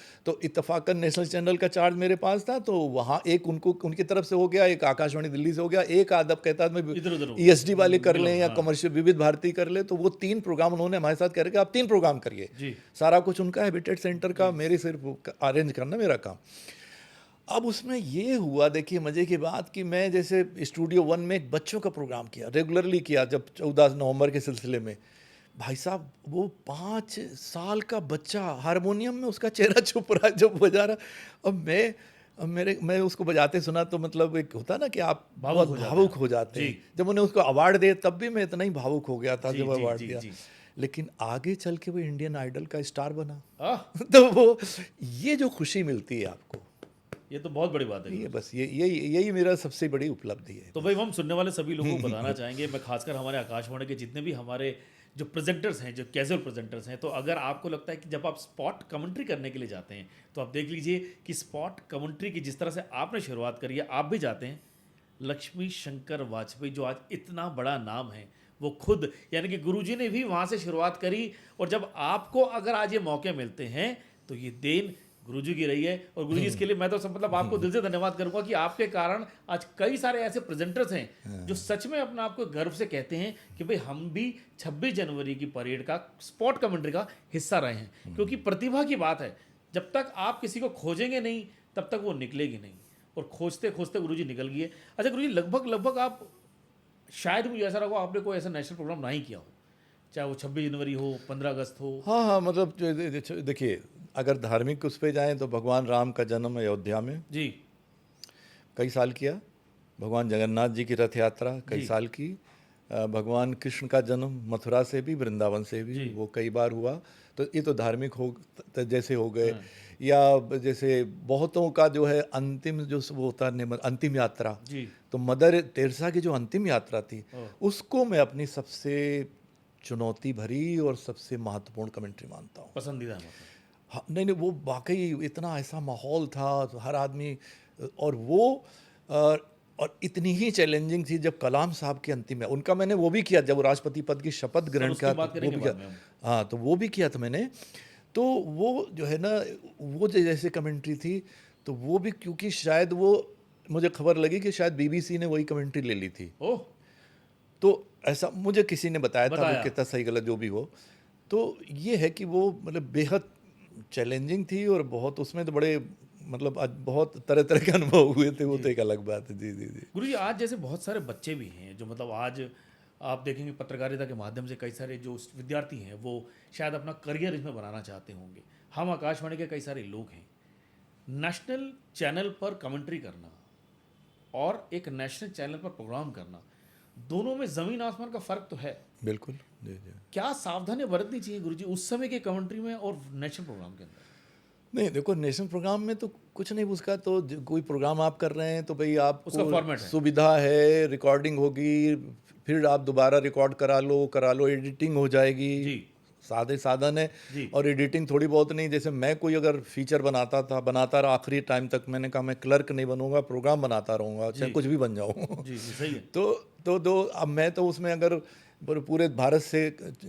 A: इत्तफाकन नेशनल चैनल का चार्ज मेरे पास था, तो वहाँ एक उनकी तरफ से हो गया, एक आकाशवाणी दिल्ली से हो गया, एक आदब कहता मैं
B: इधर उधर
A: ESD वाले कर लें या कमर्शियल विविध भारती कर ले। तो वो 3 प्रोग्राम उन्होंने हमारे साथ कह रहे कि आप 3 प्रोग्राम करिए।
B: जी।
A: सारा कुछ उनका हैबिटेट सेंटर का, मेरे सिर्फ अरेंज करना मेरा काम। अब उसमें ये हुआ, देखिए मजे की बात, कि मैं जैसे स्टूडियो 1 में एक बच्चों का प्रोग्राम किया, रेगुलरली किया, जब 14 नवंबर के सिलसिले में, भाई साहब वो 5 साल का बच्चा हारमोनियम में उसका चेहरा छुप रहा है जब बजा रहा। अब मैं उसको बजाते सुना, तो मतलब एक होता ना कि आप बहुत भावुक हो जाते हैं। जब उन्हें उसको अवार्ड दिया तब भी मैं इतना ही भावुक हो गया था जब अवार्ड दिया। लेकिन आगे चल के वो इंडियन आइडल का स्टार बना। तो वो ये जो खुशी मिलती है आपको,
B: ये तो बहुत बड़ी बात है।
A: ये बस यही मेरा सबसे बड़ी उपलब्धि है।
B: तो भाई हम सुनने वाले सभी लोगों को बताना चाहेंगे, मैं खासकर हमारे आकाशवाणी के जितने भी हमारे जो प्रेजेंटर्स हैं, जो कैजुअल प्रेजेंटर्स हैं, तो अगर आपको लगता है कि जब आप स्पॉट कमेंट्री करने के लिए जाते हैं, तो आप देख लीजिए कि स्पॉट कमेंट्री की जिस तरह से आपने शुरुआत करी है, आप भी जाते हैं। लक्ष्मी शंकर वाजपेयी जो आज इतना बड़ा नाम है, वो खुद यानी कि गुरुजी ने भी वहाँ से शुरुआत करी, और जब आपको अगर आज ये मौके मिलते हैं तो ये देन गुरुजी की रही है। और गुरुजी इसके लिए मैं तो मतलब आपको दिल से धन्यवाद करूंगा कि आपके कारण आज कई सारे ऐसे प्रेजेंटर्स हैं जो सच में अपने आप को गर्व से कहते हैं कि भाई हम भी 26 जनवरी की परेड का स्पॉट कमेंट्री का हिस्सा रहे हैं। क्योंकि प्रतिभा की बात है, जब तक आप किसी को खोजेंगे नहीं तब तक वो निकलेगी नहीं, और खोजते खोजते गुरुजी निकल गए। अच्छा गुरुजी, लगभग आप, शायद मुझे ऐसा लगा आपने कोई ऐसा नेशनल प्रोग्राम नहीं किया हो, चाहे वो 26 जनवरी हो, 15 अगस्त हो।
A: हाँ, मतलब देखिए, अगर धार्मिक उस पर जाएं तो भगवान राम का जन्म अयोध्या में
B: जी
A: कई साल किया, भगवान जगन्नाथ जी की रथ यात्रा कई
B: जी।
A: साल की, भगवान कृष्ण का जन्म मथुरा से भी वृंदावन से भी
B: जी।
A: वो कई बार हुआ। तो ये तो धार्मिक हो जैसे हो गए,
B: हाँ।
A: या जैसे बहुतों का जो है अंतिम जो वो होता है अंतिम यात्रा,
B: जी।
A: तो मदर टेरेसा की जो अंतिम यात्रा थी
B: ओह।
A: उसको मैं अपनी सबसे चुनौती भरी और सबसे महत्वपूर्ण कमेंट्री मानता हूँ।
B: पसंदीदा मतलब।
A: हाँ, नहीं नहीं, वो वाकई इतना ऐसा माहौल था, तो हर आदमी, और वो अ, और इतनी ही चैलेंजिंग थी जब कलाम साहब की अंतिम है उनका, मैंने वो भी किया जब वो राष्ट्रपति पद की शपथ ग्रहण
B: उसकी
A: किया,
B: बात
A: तो वो
B: करेंगे
A: भी
B: बाद
A: किया।
B: में हम।
A: हाँ, तो वो भी किया था मैंने। तो वो जो है ना, वो जैसे कमेंट्री थी, तो वो भी क्योंकि शायद वो, मुझे खबर लगी कि शायद बीबीसी ने वही कमेंट्री ले ली थी।
B: ओह।
A: तो ऐसा मुझे किसी ने बताया था, वो
B: बताया।
A: कितना सही गलत जो भी हो। तो ये है कि वो मतलब बेहद चैलेंजिंग थी, और बहुत उसमें तो बड़े मतलब आज बहुत तरह तरह के अनुभव हुए थे, वो तो एक अलग बात है। जी जी जी।
B: गुरुजी, आज जैसे बहुत सारे बच्चे भी हैं जो मतलब आज आप देखेंगे पत्रकारिता के माध्यम से कई सारे जो विद्यार्थी हैं वो शायद अपना करियर इसमें बनाना चाहते होंगे। हम आकाशवाणी के कई सारे लोग हैं। नेशनल चैनल पर कमेंट्री करना और एक नेशनल चैनल पर प्रोग्राम करना, दोनों में ज़मीन आसमान का फ़र्क तो है।
A: बिल्कुल। जी जी।
B: क्या सावधानियां बरतनी चाहिए गुरुजी उस समय के कमेंट्री में और नेशनल प्रोग्राम के अंदर?
A: नहीं देखो, नेशनल प्रोग्राम में तो कुछ नहीं, उसका तो कोई प्रोग्राम आप कर रहे हैं तो भाई
B: उसका
A: आपको
B: फॉर्मेट है।
A: सुविधा है, रिकॉर्डिंग होगी, फिर आप दोबारा रिकॉर्ड करा लो, एडिटिंग हो जाएगी,
B: जी।
A: सादे साधन है।
B: जी।
A: और एडिटिंग थोड़ी बहुत नहीं, जैसे मैं कोई अगर फीचर बनाता रहा आखिरी टाइम तक, मैंने कहा मैं क्लर्क नहीं बनूंगा, प्रोग्राम बनाता रहूंगा, चाहे
B: जी।
A: कुछ भी बन जाऊं।
B: जी जी सही है।
A: तो अब मैं तो उसमें अगर पूरे भारत से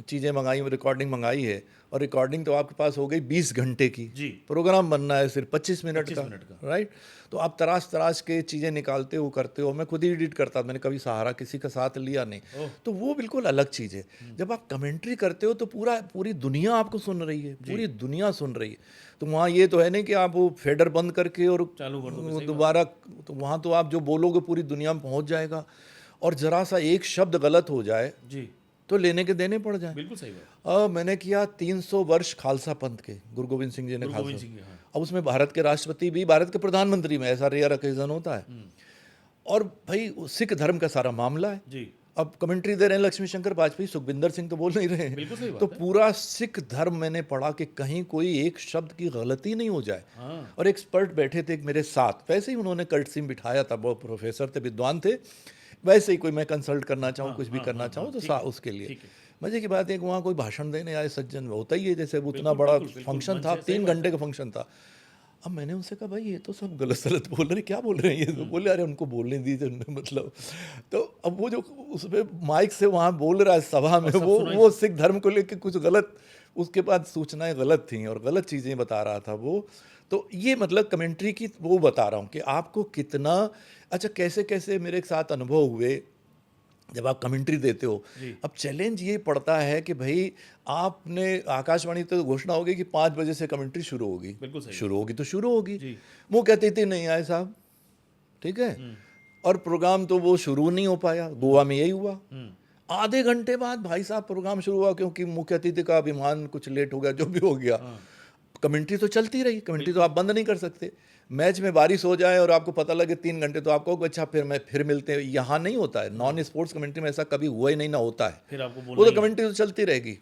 A: चीज़ें मंगाई, रिकॉर्डिंग मंगाई है, और रिकॉर्डिंग तो आपके पास हो गई 20 घंटे की,
B: जी।
A: प्रोग्राम बनना है सिर्फ 25 मिनट
B: 25
A: का,
B: मिनट का।
A: राइट। तो आप तराश तराश के चीज़ें निकालते हो, करते हो। मैं खुद ही एडिट करता, मैंने कभी सहारा किसी का साथ लिया नहीं।
B: ओह।
A: तो वो बिल्कुल अलग चीज़ है। जब आप कमेंट्री करते हो तो पूरी दुनिया आपको सुन रही है, पूरी दुनिया सुन रही है। तो वहाँ ये तो है नहीं कि आप वो फेडर बंद करके और
B: चालू कर दो
A: दोबारा, तो वहाँ तो आप जो बोलोगे पूरी दुनिया में पहुँच जाएगा। और जरा सा एक शब्द गलत हो जाए
B: जी।
A: तो लेने के देने पड़ जाए।
B: बिल्कुल सही बात।
A: मैंने किया 300 वर्ष खालसा पंथ के, गुरु गोविंद सिंह जी ने
B: गुरु गोविंद
A: खालसा।
B: सिंह जी, हाँ।
A: अब उसमें भारत के राष्ट्रपति भी, भारत के प्रधानमंत्री में, ऐसा रेयर ओकेजन होता है। और भाई सिख धर्म का सारा मामला है।
B: जी।
A: अब कमेंट्री दे रहे हैं लक्ष्मी शंकर वाजपेयी, सुखविंदर सिंह तो बोल नहीं रहे हैं।
B: बिल्कुल सही बात
A: तो
B: है।
A: पूरा सिख धर्म मैंने पढ़ा कि कहीं कोई एक शब्द की गलती नहीं हो जाए।
B: हाँ।
A: और एक्सपर्ट बैठे थे मेरे साथ, वैसे ही उन्होंने कर्टसी में बिठाया था, वो प्रोफेसर थे, विद्वान थे। वैसे ही कोई मैं कंसल्ट करना चाहूँ, कुछ भी करना चाहूँ, तो उसके लिए
B: ठीक है।
A: मजे की बात है कि वहाँ कोई भाषण देने आए सज्जन, होता ही है, जैसे वो इतना
B: बिल्कुल,
A: बड़ा
B: बिल्कुल,
A: फंक्शन
B: मंच
A: था,
B: है, सही
A: 3
B: बात
A: घंटे का फंक्शन था। अब मैंने उनसे कहा भाई ये तो सब गलत सलत बोल रहे हैं, क्या बोल रहे हैं ये? तो बोले अरे उनको बोलने दीजिए, मतलब। तो अब वो जो उसमें माइक से वहाँ बोल रहा है सभा में,
B: सब
A: वो सिख धर्म को लेकर कुछ गलत, उसके बाद सूचनाएं गलत थी और गलत चीज़ें बता रहा था वो। तो ये मतलब कमेंट्री की वो बता रहा हूँ कि आपको कितना अच्छा, कैसे कैसे मेरे साथ अनुभव हुए जब आप कमेंट्री देते हो। अब चैलेंज ये पड़ता है कि भाई आपने आकाशवाणी तो घोषणा होगी कि 5 बजे से कमेंट्री शुरू होगी,
B: बिल्कुल सही।
A: शुरू होगी तो शुरू होगी।
B: जी।
A: वो कहते थे नहीं आए साहब, ठीक है। और प्रोग्राम तो वो शुरू नहीं हो पाया, गोवा में यही हुआ। आधे घंटे बाद भाई साहब प्रोग्राम शुरू हुआ, क्योंकि मुख्य अतिथि का विमान कुछ लेट हो गया, जो भी हो गया। कमेंट्री तो चलती रही, कमेंट्री तो आप बंद नहीं कर सकते। मैच में बारिश हो जाए और आपको पता लगे 3 घंटे, तो आपको अच्छा फिर मिलते हैं। यहाँ नहीं होता है, नॉन स्पोर्ट्स कमेंट्री में ऐसा कभी हुआ ही नहीं, ना होता है।
B: फिर आपको
A: वो
B: बोलना
A: तो कमेंट्री तो चलती रहेगी,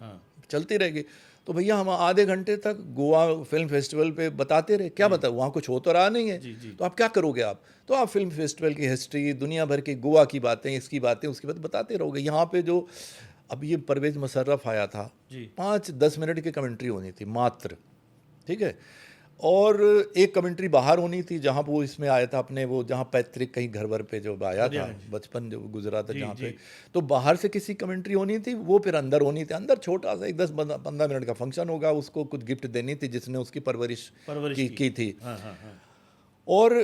A: चलती रहेगी। तो भैया हम आधे घंटे तक गोवा फिल्म फेस्टिवल पे बताते रहे, क्या बताए, वहाँ कुछ हो तो रहा नहीं है। तो आप क्या करोगे? आप तो आप फिल्म फेस्टिवल की हिस्ट्री, दुनिया भर की गोवा की बातें, इसकी बातें, उसकी बातें बताते रहोगे। यहाँ पे जो अब ये परवेज मुशर्रफ आया था, 5-10 मिनट की कमेंट्री होनी थी मात्र, ठीक है। और एक कमेंट्री बाहर होनी थी, जहाँ वो इसमें आया था अपने, वो जहाँ पैतृक कहीं घर वर पे जो आया था, बचपन जो गुजरा था जहाँ पे, तो बाहर से किसी कमेंट्री होनी थी, वो फिर अंदर होनी थी। अंदर छोटा सा 10-15 मिनट का फंक्शन होगा, उसको कुछ गिफ्ट देनी थी जिसने उसकी परवरिश की थी। और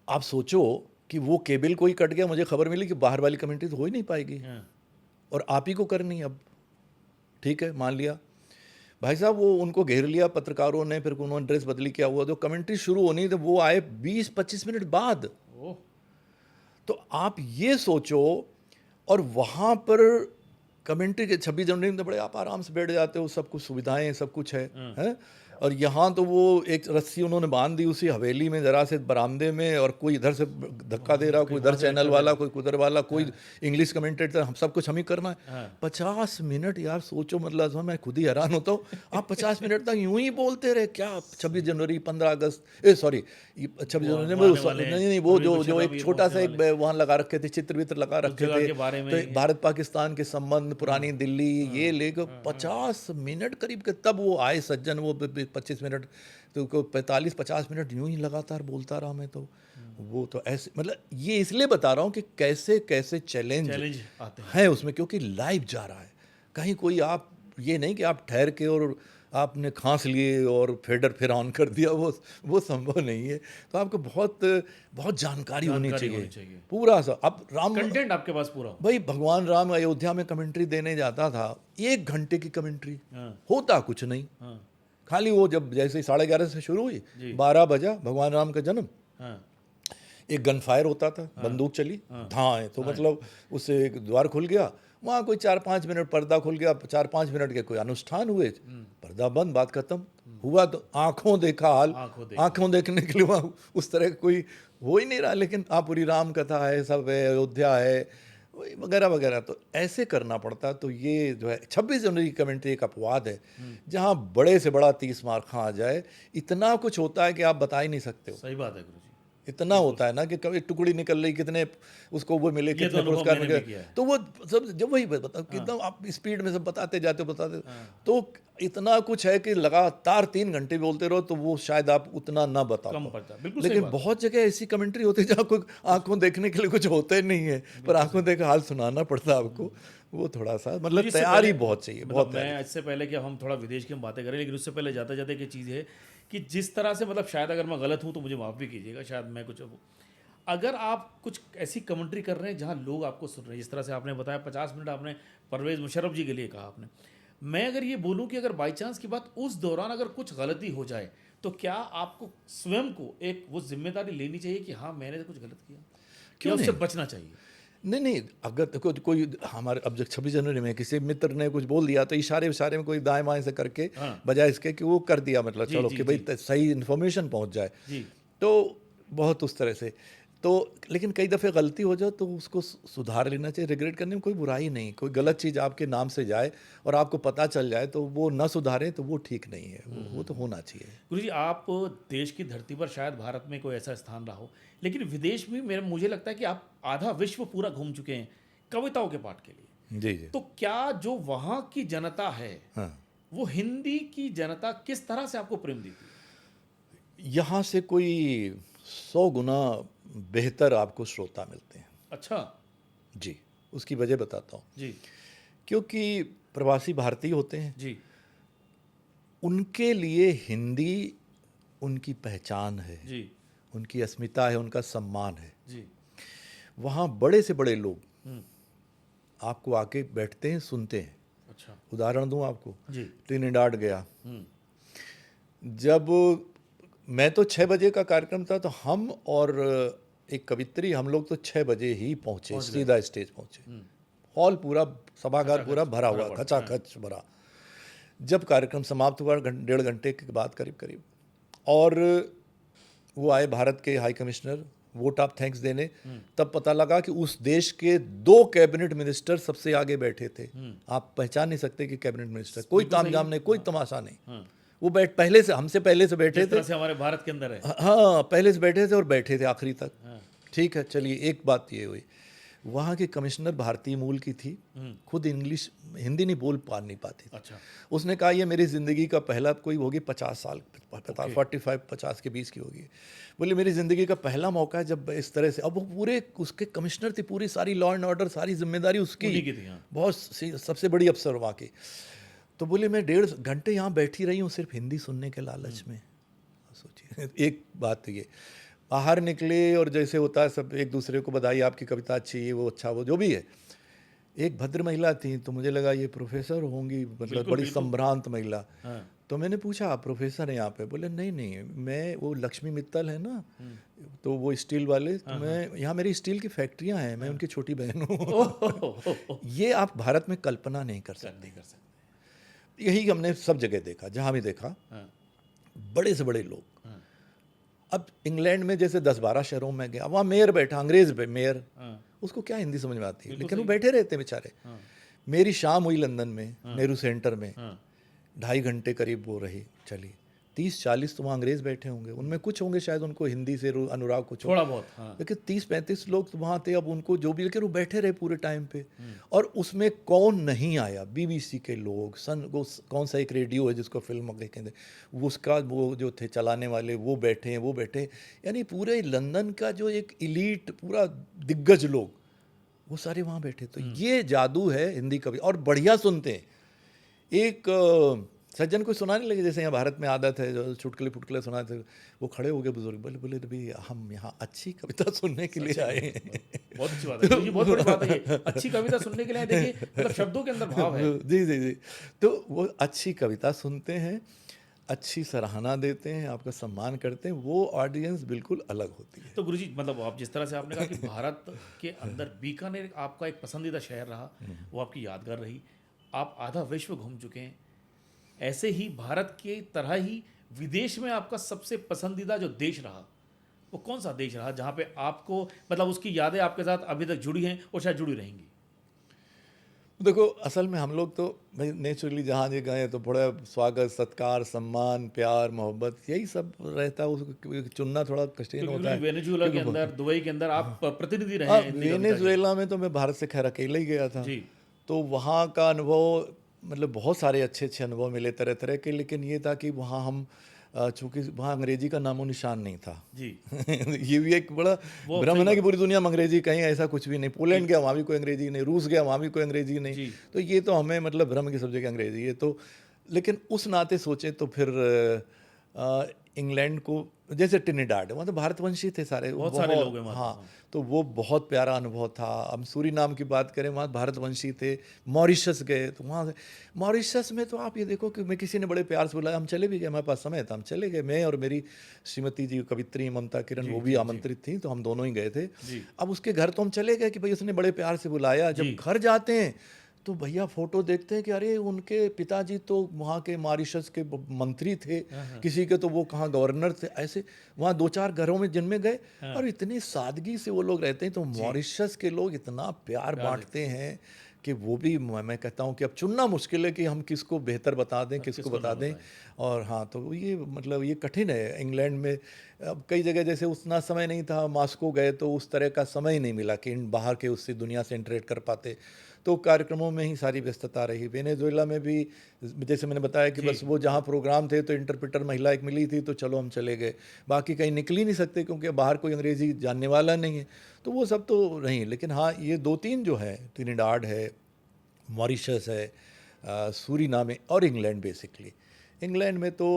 A: आप सोचो कि वो केबल कोई कट गया, मुझे खबर मिली कि बाहर वाली कमेंट्री तो हो ही नहीं पाएगी, और आप ही को करनी अब, ठीक है, मान लिया। भाई साहब वो उनको घेर लिया पत्रकारों ने, फिर उन्होंने ड्रेस बदली, क्या हुआ, जो कमेंट्री शुरू होनी थी वो आए 20-25 मिनट बाद। तो आप ये सोचो, और वहाँ पर कमेंट्री के 26 जनवरी में तो बड़े आप आराम से बैठ जाते हो, सब कुछ सुविधाएं, सब कुछ है। और यहाँ तो वो एक रस्सी उन्होंने बांध दी उसी हवेली में जरा से बरामदे में, और कोई इधर से धक्का दे रहा, कोई इधर चैनल वाला, कोई उधर वाला, कोई इंग्लिश कमेंटेटर, हम सब कुछ हम ही करना है। 50 मिनट यार सोचो, मतलब मैं खुद ही हैरान होता हूँ। आप 50 मिनट तक यूं ही बोलते रहे क्या? 26 जनवरी, 15 अगस्त, 26 जनवरी में नहीं, वो जो एक छोटा सा एक वहाँ लगा रखे थे, चित्र वित्र लगा रखे थे, तो भारत पाकिस्तान के संबंध, पुरानी दिल्ली, ये लेकर 50 मिनट करीब के, तब वो आए सज्जन, वो 25 मिनट, तो 45-50 मिनट यूं ही लगातार बोलता रहा मैं। तो वो तो ऐसे, मतलब ये इसलिए बता रहा हूँ कि कैसे कैसे चैलेंज आते हैं उसमें, क्योंकि लाइव जा रहा है। कहीं कोई आप ये नहीं कि आप ठहर के और आपने खांस लिए और फेडर फिर ऑन कर दिया, वो संभव नहीं है। तो आपको बहुत जानकारी होनी चाहिए पूरा सा। अब राम
B: कंटेंट आपके पास पूरा,
A: भाई भगवान राम अयोध्या में कमेंट्री देने जाता था, 1 घंटे की कमेंट्री, होता कुछ नहीं, खाली वो जब जैसे 11:30 से शुरू हुई, 12 बजा भगवान राम का जन्म, एक गन फायर होता था, बंदूक चली, धाए, तो मतलब उससे एक द्वार खुल गया, वहाँ कोई 4-5 मिनट पर्दा खुल गया, 4-5 मिनट के कोई अनुष्ठान हुए, पर्दा बंद, बात खत्म। हुआ तो आंखों देखा हाल, आंखों देखने के लिए वहाँ उस तरह का कोई हो ही नहीं रहा। लेकिन आप पूरी राम कथा है, सब है, अयोध्या है, वगैरह वगैरह, तो ऐसे करना पड़ता। तो ये जो है 26 जनवरी की कमेंट्री एक अपवाद है, जहाँ बड़े से बड़ा 30 मार खा जाए, इतना कुछ होता है कि आप बता ही नहीं सकते हो।
B: सही बात है गुरुजी,
A: इतना होता है ना कि कभी टुकड़ी निकल रही, कितने उसको वो मिले, कितने पुरस्कार मिले, तो वो सब जब वही बताओ कितना आप स्पीड में सब बताते जाते हो, तो इतना कुछ है कि लगातार 3 घंटे बोलते रहो, तो वो शायद आप उतना ना बताओ। लेकिन बहुत जगह ऐसी कमेंट्री होती है जहाँ कोई आंखों देखने के लिए कुछ होता ही नहीं है, पर आंखों देख हाल सुनाना पड़ता है आपको। वो थोड़ा सा मतलब तैयारी बहुत चाहिए, बहुत।
B: मैं इससे पहले कि हम थोड़ा विदेश की हम बातें करें, लेकिन उससे पहले जाते जाते की चीज़ है कि जिस तरह से, मतलब शायद अगर मैं गलत हूँ तो मुझे माफ़ भी कीजिएगा, शायद मैं कुछ, अगर आप कुछ ऐसी कमेंट्री कर रहे हैं जहाँ लोग आपको सुन रहे हैं, जिस तरह से आपने बताया 50 मिनट आपने परवेज़ मुशर्रफ जी के लिए कहा आपने, मैं अगर ये बोलूँ कि अगर बाई चांस की बात उस दौरान अगर कुछ गलती हो जाए, तो क्या आपको स्वयं को एक वो जिम्मेदारी लेनी चाहिए कि हाँ मैंने कुछ गलत किया, क्या उससे बचना चाहिए?
A: नहीं, अगर देखो कोई हमारे अब जब 26 जनवरी में किसी मित्र ने कुछ बोल दिया, तो इशारे में कोई दाएं बाएं से करके, बजाय इसके कि वो कर दिया, मतलब चलो कि भाई सही इन्फॉर्मेशन पहुंच जाए, तो बहुत उस तरह से। तो लेकिन कई दफ़े गलती हो जाए तो उसको सुधार लेना चाहिए, रिग्रेट करने में कोई बुराई नहीं। कोई गलत चीज़ आपके नाम से जाए और आपको पता चल जाए तो वो न सुधारें, तो वो ठीक नहीं है, वो तो होना चाहिए।
B: गुरुजी, आप देश की धरती पर, शायद भारत में कोई ऐसा स्थान रहा हो, लेकिन विदेश में मुझे लगता है कि आप आधा विश्व पूरा घूम चुके हैं कविताओं के पाठ के लिए।
A: जी।
B: तो क्या जो वहाँ की जनता है, वो हिंदी की जनता किस तरह से आपको प्रेम देती है?
A: यहाँ से कोई 100 गुना बेहतर आपको श्रोता मिलते हैं।
B: अच्छा
A: जी, उसकी वजह बताता हूँ
B: जी।
A: क्योंकि प्रवासी भारतीय होते हैं
B: जी,
A: उनके लिए हिंदी उनकी पहचान है जी, उनकी अस्मिता है, उनका सम्मान है जी। वहाँ बड़े से बड़े लोग आपको आके बैठते हैं, सुनते हैं। अच्छा, उदाहरण दूँ आपको जी, ट्रिनिडाड गया, जब मैं तो 6 बजे का कार्यक्रम था, तो हम और एक कवित्री, हम लोग तो 6 बजे ही पहुँचे, सीधा स्टेज पहुँचे। हॉल पूरा, सभागार पूरा भरा हुआ, खचाखच भरा। जब कार्यक्रम समाप्त हुआ 1.5 घंटे के बाद करीब, और वो आए भारत के high commissioner vote of thanks देने, तब पता लगा कि उस देश के 2 कैबिनेट मिनिस्टर सबसे आगे बैठे थे। आप पहचान नहीं सकते कि कैबिनेट मिनिस्टर, कोई तामझाम नहीं, कोई तमाशा नहीं। वो पहले से, हमसे पहले से बैठे थे,
B: हमारे भारत के अंदर है।
A: हाँ, पहले से बैठे थे और बैठे थे आखिरी तक। ठीक है, चलिए, एक बात ये हुई, वहाँ की कमिश्नर भारतीय मूल की थी, खुद हिंदी नहीं नहीं पाती। अच्छा। उसने कहा ये मेरी ज़िंदगी का पहला, कोई होगी 50 साल, 45-50 के बीच की होगी, बोले मेरी ज़िंदगी का पहला मौका है जब इस तरह से। अब वो पूरे उसके कमिश्नर थे, पूरी सारी लॉ एंड ऑर्डर सारी जिम्मेदारी उसकी थी, बहुत सबसे बड़ी अफसर वहाँ की। तो बोले मैं 1.5 घंटे यहाँ बैठी रही हूँ सिर्फ हिंदी सुनने के लालच में। सोचिए, एक बात ये, बाहर निकले और जैसे होता है सब एक दूसरे को बधाई, आपकी कविता अच्छी है, वो अच्छा, वो जो भी है। एक भद्र महिला थी, तो मुझे लगा ये प्रोफेसर होंगी, मतलब बड़ी संभ्रांत महिला। तो मैंने पूछा आप प्रोफेसर हैं यहाँ पे? बोले नहीं नहीं, मैं वो लक्ष्मी मित्तल है ना, तो वो स्टील वाले, तो मैं यहाँ मेरी स्टील की फैक्ट्रियाँ हैं, मैं उनकी छोटी बहन हूँ।
B: ओह,
A: ये आप भारत में कल्पना नहीं कर सकते।
B: नहीं कर सकते।
A: यही हमने सब जगह देखा, जहाँ भी देखा,
B: हाँ,
A: बड़े से बड़े लोग।
B: हाँ,
A: अब इंग्लैंड में जैसे 10-12 शहरों में गया, वहाँ मेयर बैठा, अंग्रेज मेयर,
B: हाँ,
A: उसको क्या हिंदी समझ में आती है,
B: बिल्कुल
A: लेकिन वो
B: सही।
A: बैठे रहते बेचारे।
B: हाँ,
A: मेरी शाम हुई लंदन में, नेहरू सेंटर में,
B: हाँ,
A: 2.5 घंटे करीब वो रही चली। 30-40 तो वहाँ अंग्रेज बैठे होंगे, उनमें कुछ होंगे शायद उनको हिंदी से अनुराग कुछ हो,
B: थोड़ा बहुत। हाँ,
A: लेकिन 30-35 लोग तो वहाँ थे। अब उनको जो भी, लेकिन वो बैठे रहे पूरे टाइम पे। और उसमें कौन नहीं आया? बीबीसी के लोग, वो कौन सा एक रेडियो है जिसको फिल्म कहते हैं, उसका वो जो थे चलाने वाले, वो बैठे हैं, वो बैठे, यानी पूरे लंदन का जो एक इलीट, पूरा दिग्गज लोग, वो सारे वहाँ बैठे। तो ये जादू है हिंदी कवि, और बढ़िया सुनते हैं। एक सज्जन को सुनाने लगे, जैसे यहाँ भारत में आदत है जो चुटकुले फुटकुले सुनाते, वो खड़े हो गए बुजुर्ग, बोले बोले तो भाई हम यहाँ अच्छी कविता सुनने के लिए आए हैं।
B: बहुत अच्छी बात है, ये बहुत बड़ी बात है ये। अच्छी कविता सुनने के लिए देखिए, मतलब शब्दों के अंदर भाव है।
A: जी जी जी। तो वो अच्छी कविता सुनते हैं, अच्छी सराहना देते हैं, आपका सम्मान करते हैं, वो ऑडियंस बिल्कुल अलग होती है।
B: तो गुरुजी, मतलब आप जिस तरह से आपने कहा कि भारत के अंदर बीकानेर आपका एक पसंदीदा शहर रहा, वो आपकी यादगार रही, आप आधा विश्व घूम चुके हैं, ऐसे ही भारत के तरह ही विदेश में आपका सबसे पसंदीदा जो देश रहा, वो कौन सा देश रहा जहाँ पे आपको, मतलब उसकी यादें आपके साथ अभी तक जुड़ी हैं और शायद जुड़ी रहेंगी?
A: देखो, असल में हम लोग तो भाई नेचुरली जहाँ भी गए तो बड़ा स्वागत, सत्कार, सम्मान, प्यार, मोहब्बत, यही सब रहता है। उसको चुनना थोड़ा कठिन होता है।
B: वेनेजुएला के अंदर, दुबई के अंदर आप प्रतिनिधि रहे
A: हाँ,
B: हैं हिंदी कविता के।
A: वेनेजुएला में तो मैं भारत से खैर अकेले ही गया था,
B: जी,
A: तो वहाँ का अनुभव, मतलब बहुत सारे अच्छे अच्छे अनुभव मिले तरह तरह के, लेकिन ये था कि वहाँ हम चूँकि वहाँ अंग्रेजी का नामो निशान नहीं था।
B: जी,
A: ये भी एक बड़ा भ्रम है कि पूरी दुनिया में अंग्रेजी, कहीं ऐसा कुछ भी नहीं। पोलैंड गया, वहाँ भी कोई अंग्रेजी नहीं, रूस गया, वहाँ भी कोई अंग्रेजी नहीं।
B: जी।
A: तो ये तो हमें मतलब भ्रम की सब जगह अंग्रेजी है। तो लेकिन उस नाते सोचे तो फिर इंग्लैंड को, जैसे ट्रिनिडाड है, वहाँ तो भारतवंशी थे सारे,
B: बहुत सारे लोग हैं वहाँ।
A: हाँ, तो वो बहुत प्यारा अनुभव था। हम सूरीनाम की बात करें, वहाँ भारतवंशी थे। मॉरिशस गए तो वहाँ से, मॉरिशस में तो आप ये देखो कि मैं, किसी ने बड़े प्यार से बुलाया, हम चले भी गए, हमारे पास समय था, हम चले गए। मैं और मेरी श्रीमती जी कवित्री ममता किरण, वो भी आमंत्रित थी, तो हम दोनों ही गए थे। अब उसके घर तो हम चले गए कि भाई उसने बड़े प्यार से बुलाया। जब घर जाते हैं तो भैया फोटो देखते हैं कि अरे उनके पिताजी तो वहाँ के मॉरिशस के मंत्री थे, किसी के तो वो कहाँ गवर्नर थे। ऐसे वहाँ 2-4 घरों में जिनमें गए, और इतनी सादगी से वो लोग रहते हैं। तो मॉरिशस के लोग इतना प्यार बांटते हैं कि वो भी, मैं कहता हूँ कि अब चुनना मुश्किल है कि हम किसको बेहतर बता दें, किसको बता दें। और हाँ, तो ये मतलब ये कठिन है। इंग्लैंड में अब कई जगह, जैसे उतना समय नहीं था, मॉस्को गए तो उस तरह का समय ही नहीं मिला कि बाहर के उससे दुनिया से इंटरेक्ट कर पाते, तो कार्यक्रमों में ही सारी व्यस्तता रही। वेनेजुएला में भी जैसे मैंने बताया कि बस वो जहाँ प्रोग्राम थे तो इंटरप्रेटर महिला एक मिली थी, तो चलो हम चले गए, बाकी कहीं निकल ही नहीं सकते क्योंकि बाहर कोई अंग्रेज़ी जानने वाला नहीं है। तो वो सब तो नहीं, लेकिन हाँ, ये 2-3 जो है, ट्रिनिडाड है, मॉरिशस है, सूरीनाम है, और इंग्लैंड। बेसिकली इंग्लैंड में तो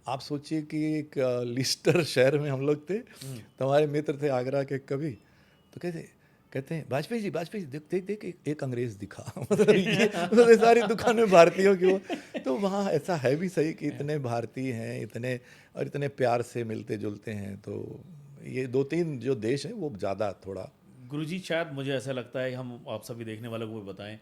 A: आप सोचिए कि एक लिस्टर शहर में हम लोग थे, तो हमारे मित्र थे आगरा के कवि, तो कहते हैं वाजपेयी जी देख देख देख, एक अंग्रेज दिखा। मतलब ये सारी दुकानें भारतीयों की हो। तो वहाँ ऐसा है भी सही कि इतने भारतीय हैं, इतने और इतने प्यार से मिलते जुलते हैं। तो ये 2-3 जो देश हैं वो ज़्यादा थोड़ा।
B: गुरुजी, शायद मुझे ऐसा लगता है, हम आप सभी देखने वालों को भी बताएं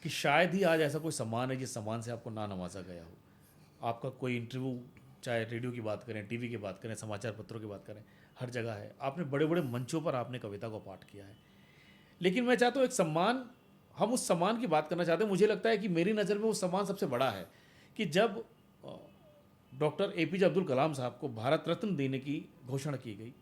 B: कि शायद ही आज ऐसा कोई सम्मान है जिस सम्मान से आपको ना नवाजा गया हो। आपका कोई इंटरव्यू, चाहे रेडियो की बात करें, टीवी की बात करें, समाचार पत्रों की बात करें, हर जगह है। आपने बड़े बड़े मंचों पर आपने कविता को पाठ किया है। लेकिन मैं चाहता हूँ एक सम्मान, हम उस सम्मान की बात करना चाहते हैं। मुझे लगता है कि मेरी नज़र में वो सम्मान सबसे बड़ा है कि जब डॉक्टर APJ अब्दुल कलाम साहब को भारत रत्न देने की घोषणा की गई,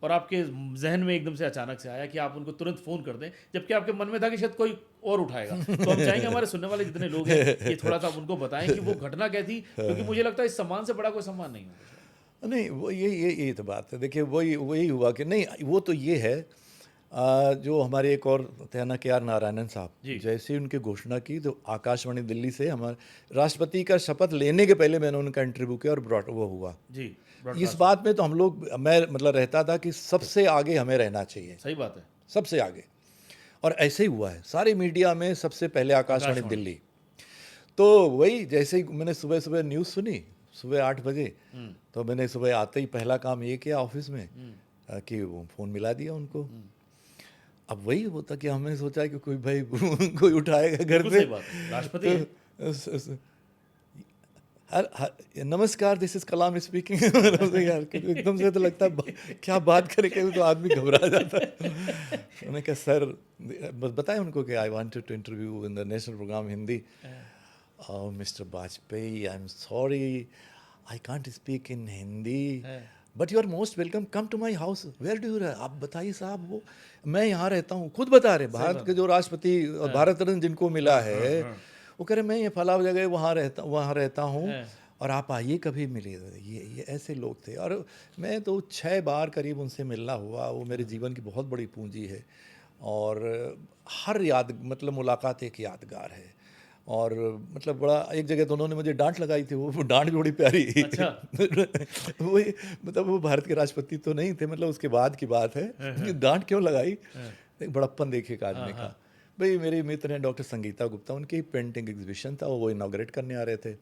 B: और आपके जहन में एकदम से अचानक से आया कि आप उनको तुरंत फ़ोन कर दें, जबकि आपके मन में था कि शायद कोई और उठाएगा। तो हम चाहेंगे हमारे सुनने वाले जितने लोग हैं, ये थोड़ा सा उनको बताएं कि वो घटना क्या थी, क्योंकि मुझे लगता है इस सम्मान से बड़ा कोई सम्मान नहीं होगा।
A: नहीं, वो यही तो बात है। देखिए, वही हुआ कि नहीं, वो तो ये है, जो हमारे एक और थे ना, KR नारायणन साहब, जैसे ही उनकी घोषणा की तो आकाशवाणी दिल्ली से हमारे राष्ट्रपति का शपथ लेने के पहले मैंने उनका इंटरव्यू किया, और वो हुआ
B: जी।
A: इस बात में तो हम लोग, मैं मतलब रहता था कि सबसे आगे हमें रहना चाहिए।
B: सही बात है,
A: सबसे आगे, और ऐसे ही हुआ है। सारे मीडिया में सबसे पहले आकाशवाणी दिल्ली। तो वही जैसे ही मैंने सुबह सुबह न्यूज़ सुनी सुबह 8 बजे, तो मैंने सुबह आते ही पहला काम ये किया ऑफिस में कि वो फ़ोन मिला दिया उनको। अब वही होता कि हमने सोचा कि कोई भाई कोई उठाएगा घर
B: बिल्कुल
A: पे,
B: सही बात है, राष्ट्रपति हैं।
A: तो नमस्कार, दिस इज कलाम स्पीकिंग। यार एकदम से तो लगता है क्या बात करेंगे, तो आदमी घबरा जाता है। मैंने कहा सर, बस बताया उनको कि I wanted to interview in the national program Hindi. Mister Vajpayee, I am sorry, I can't speak in Hindi, but you are most welcome, come to my house, where do you, आप बताइए साहब। वो मैं यहाँ रहता हूँ, खुद बता रहे, भारत के जो राष्ट्रपति और भारत रत्न जिनको मिला है, वो कह रहे मैं ये फलाव जगह वहाँ रहता हूँ और आप आइए कभी मिलिए। ये ऐसे लोग थे। और मैं तो 6 बार करीब उनसे मिलना हुआ, वो मेरे जीवन की बहुत बड़ी पूंजी है। और हर मतलब मुलाकात एक यादगार है। और मतलब बड़ा, एक जगह तो उन्होंने मुझे डांट लगाई थी, वो डांट भी बड़ी प्यारी।
B: अच्छा।
A: वही मतलब वो भारत के राष्ट्रपति तो नहीं थे, मतलब उसके बाद की बात है। डांट क्यों लगाई, एक बड़प्पन देखिए एक आदमी का। भाई मेरे मित्र हैं डॉक्टर संगीता गुप्ता, उनकी पेंटिंग एग्जीबिशन था, वो इनॉग्रेट करने आ रहे थे।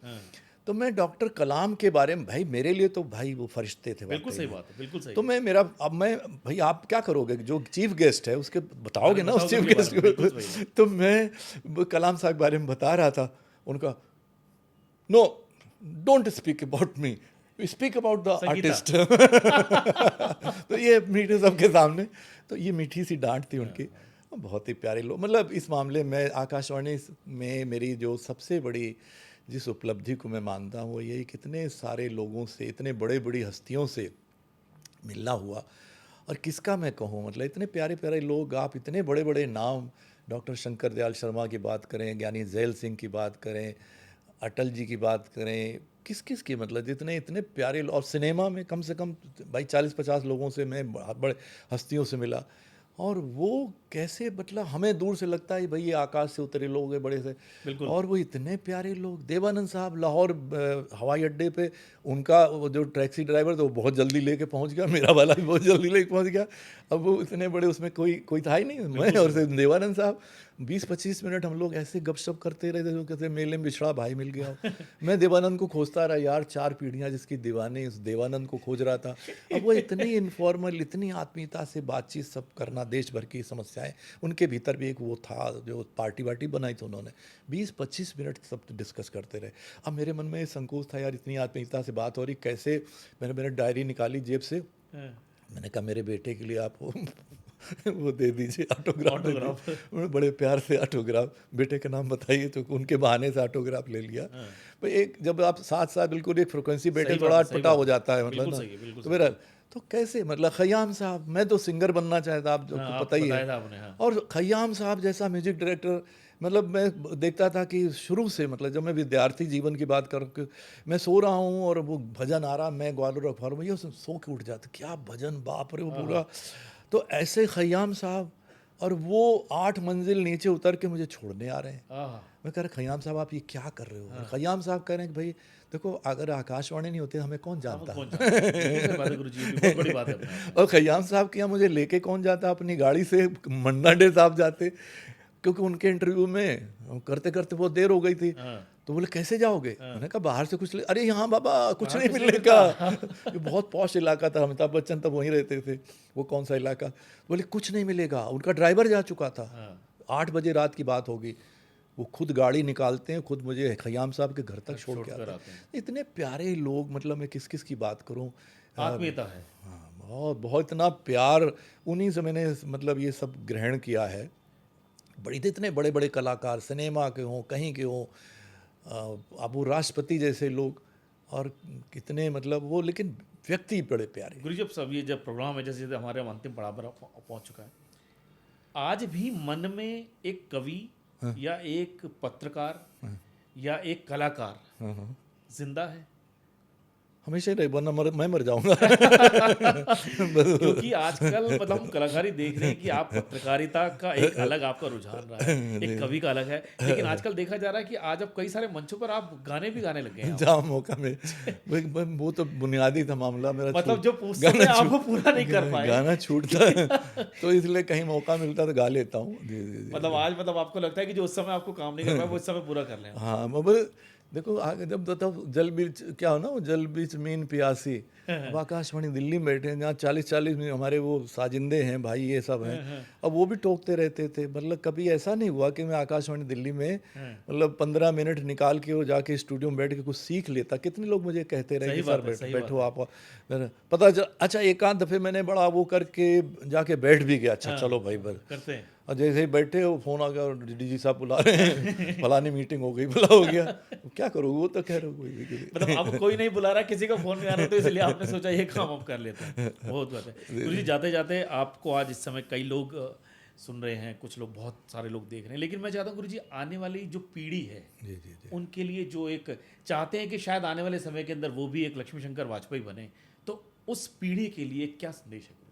A: तो मैं डॉक्टर कलाम के बारे में, भाई मेरे लिए तो भाई वो फरिश्ते थे।
B: बिल्कुल सही बात है, बिल्कुल सही।
A: तो मैं भाई आप क्या करोगे, जो चीफ गेस्ट है उसके बताओगे ना, उस चीफ
B: बताओगे
A: गेस्ट
B: बिल्कुल
A: को।
B: सही।
A: तो मैं कलाम साहब के बारे में बता रहा था, उनका no, don't speak about me, speak about the artist. तो ये मीठे सबके सामने, तो ये मीठी सी डांट थी उनकी। बहुत ही प्यारे लोग, मतलब इस मामले में आकाशवाणी में मेरी जो सबसे बड़ी जिस उपलब्धि को मैं मानता हूँ वो यही, कितने सारे लोगों से, इतने बड़े बड़ी हस्तियों से मिलना हुआ। और किसका मैं कहूँ, मतलब इतने प्यारे प्यारे लोग, आप इतने बड़े बड़े नाम, डॉक्टर शंकर दयाल शर्मा की बात करें, ज्ञानी जैल सिंह की बात करें, अटल जी की बात करें, किस किस की, मतलब जितने इतने प्यारे लोग। और सिनेमा में कम से कम भाई 40-50 लोगों से मैं बड़े हस्तियों से मिला। और वो कैसे, मतलब हमें दूर से लगता है भाई ये आकाश से उतरे लोग हैं बड़े से,
B: बिल्कुल।
A: और वो इतने प्यारे लोग। देवानंद साहब लाहौर हवाई अड्डे पे, उनका वो जो टैक्सी ड्राइवर था वो बहुत जल्दी लेके पहुंच गया, मेरा वाला भी बहुत जल्दी लेके पहुंच गया। अब वो इतने बड़े, उसमें कोई था ही नहीं, मैं और देवानंद साहब 20-25 मिनट हम लोग ऐसे गपशप करते रहे जो कहते मेले में बिछड़ा भाई मिल गया। मैं देवानंद को खोजता रहा यार, 4 पीढ़ियाँ जिसकी दीवानी, उस देवानंद को खोज रहा था। अब वो इतनी इनफॉर्मल, इतनी आत्मीयता से बातचीत सब करना, देश भर की समस्याएं, उनके भीतर भी एक वो था, जो पार्टी वार्टी बनाई थी उन्होंने, 20-25 मिनट सब डिस्कस करते रहे। अब मेरे मन में संकोच था यार, इतनी आत्मीयता से बात हो रही, कैसे। मैंने डायरी निकाली जेब से, मैंने कहा मेरे बेटे के लिए आप वो दे दीजिए, ऑटोग्राफ। बड़े प्यार से ऑटोग्राफ, बेटे का नाम बताइए, तो उनके बहाने से ऑटोग्राफ ले लिया। भाई एक जब आप साथ साथ बिल्कुल एक फ्रिक्वेंसी बेटे, थोड़ा अटपटा हो जाता है, मतलब ना। तो मेरा तो कैसे, मतलब खयाम साहब, मैं तो सिंगर बनना चाहता, आप आपको पता ही है। और खयाम साहब जैसा म्यूजिक डायरेक्टर, मतलब मैं देखता था कि शुरू से, मतलब जब मैं विद्यार्थी जीवन की बात कर, मैं सो रहा हूँ और वो भजन आ रहा, मैं ग्वालियर अखबार में, ये सो के उठ जाता, क्या भजन, बाप रे, वो पूरा। तो ऐसे खयाम साहब, और वो 8 मंजिल नीचे उतर के मुझे छोड़ने आ रहे हैं। मैं कह रहा खयाम साहब आप ये क्या कर रहे हो। खयाम साहब कह रहे हैं कि भाई देखो, अगर आकाशवाणी नहीं होती हमें कौन जानता। और खयाम साहब के यहाँ मुझे लेके कौन जाता, अपनी गाड़ी से मन्ना डे साहब जाते, क्योंकि उनके इंटरव्यू में करते करते बहुत देर हो गई थी। तो बोले कैसे जाओगे, मैंने कहा बाहर से कुछ अरे यहाँ बाबा कुछ नहीं मिलने का। ये बहुत पॉश इलाका था, अमिताभ बच्चन तब वहीं रहते थे। वो कौन सा इलाका, बोले कुछ नहीं मिलेगा, उनका ड्राइवर जा चुका था। 8 बजे रात की बात होगी, वो खुद गाड़ी निकालते हैं, खुद मुझे खयाम साहब के घर तक छोड़ के आते हैं। इतने प्यारे लोग, मतलब मैं किस किस की बात करूँ,
B: आत्मीयता है।
A: हाँ, बहुत बहुत इतना प्यार, उन्हीं से मैंने मतलब ये सब ग्रहण किया है। बड़ी इतने बड़े बड़े कलाकार, सिनेमा के हों, कहीं के हों, अब वो राष्ट्रपति जैसे लोग, और कितने मतलब वो, लेकिन व्यक्ति बड़े प्यारे।
B: गुरु जब सब ये जब प्रोग्राम है, जैसे हमारे अंतिम पड़ाव पर पहुंच चुका है, आज भी मन में एक कवि या एक पत्रकार या एक कलाकार जिंदा है?
A: हमेशा ही रहे, वरना मैं मर जाऊंगा।
B: क्योंकि आजकल मतलब हम कलाकारी देख रहे हैं कि आप पत्रकारिता का एक अलग आपका रुझान रहा है, एक कवि का अलग है, लेकिन आजकल देखा जा रहा है कि आज अब कई सारे मंचों पर आप गाने भी गाने लग गए हैं।
A: जहाँ मौका में वो तो बुनियादी था मामला मेरा,
B: मतलब जो पूछते थे आप वो पूरा नहीं कर पाए।
A: गाना छूटता है तो इसलिए कहीं मौका मिलता तो गा लेता हूँ।
B: मतलब आज मतलब आपको लगता है कि जो उस समय आपको काम नहीं कर पाया वो इस समय पूरा कर लें।
A: हाँ मतलब देखो आगे जब तब जल बीच क्या हो ना, वो जल बीच मीन प्यासी। अब आकाशवाणी दिल्ली में बैठे हैं जहाँ 40-40 में हमारे वो साजिंदे हैं भाई, ये सब हैं, अब वो भी टोकते रहते थे। मतलब कभी ऐसा नहीं हुआ कि मैं आकाशवाणी दिल्ली में मतलब 15 मिनट निकाल के वो जाके स्टूडियो में बैठ के कुछ सीख लेता। कितने लोग मुझे कहते रहे कि सर बैठो आप, पता चल अच्छा एक आध दफे मैंने बड़ा वो करके जाके बैठ भी गया, अच्छा चलो भाई बस
B: करते हैं।
A: और जैसे ही बैठे हो फोन आ गया और डीजी साहब बुला रहे हैं, फलानी मीटिंग हो गई, भला हो गया, क्या करूँ, वो तो कह रहे हो कोई
B: मतलब अब कोई नहीं बुला रहा, किसी का फोन नहीं आ रहा, तो इसलिए आपने सोचा ये काम हम कर लेते हैं। बहुत बात है। गुरुजी जाते जाते आपको आज इस समय कई लोग सुन रहे हैं, कुछ लोग, बहुत सारे लोग देख रहे हैं, लेकिन मैं चाहता हूँ गुरुजी आने वाली जो पीढ़ी है
A: जी
B: उनके लिए जो एक चाहते हैं कि शायद आने वाले समय के अंदर वो भी एक लक्ष्मी शंकर वाजपेयी बने, तो उस पीढ़ी के लिए क्या संदेश है गुरुजी?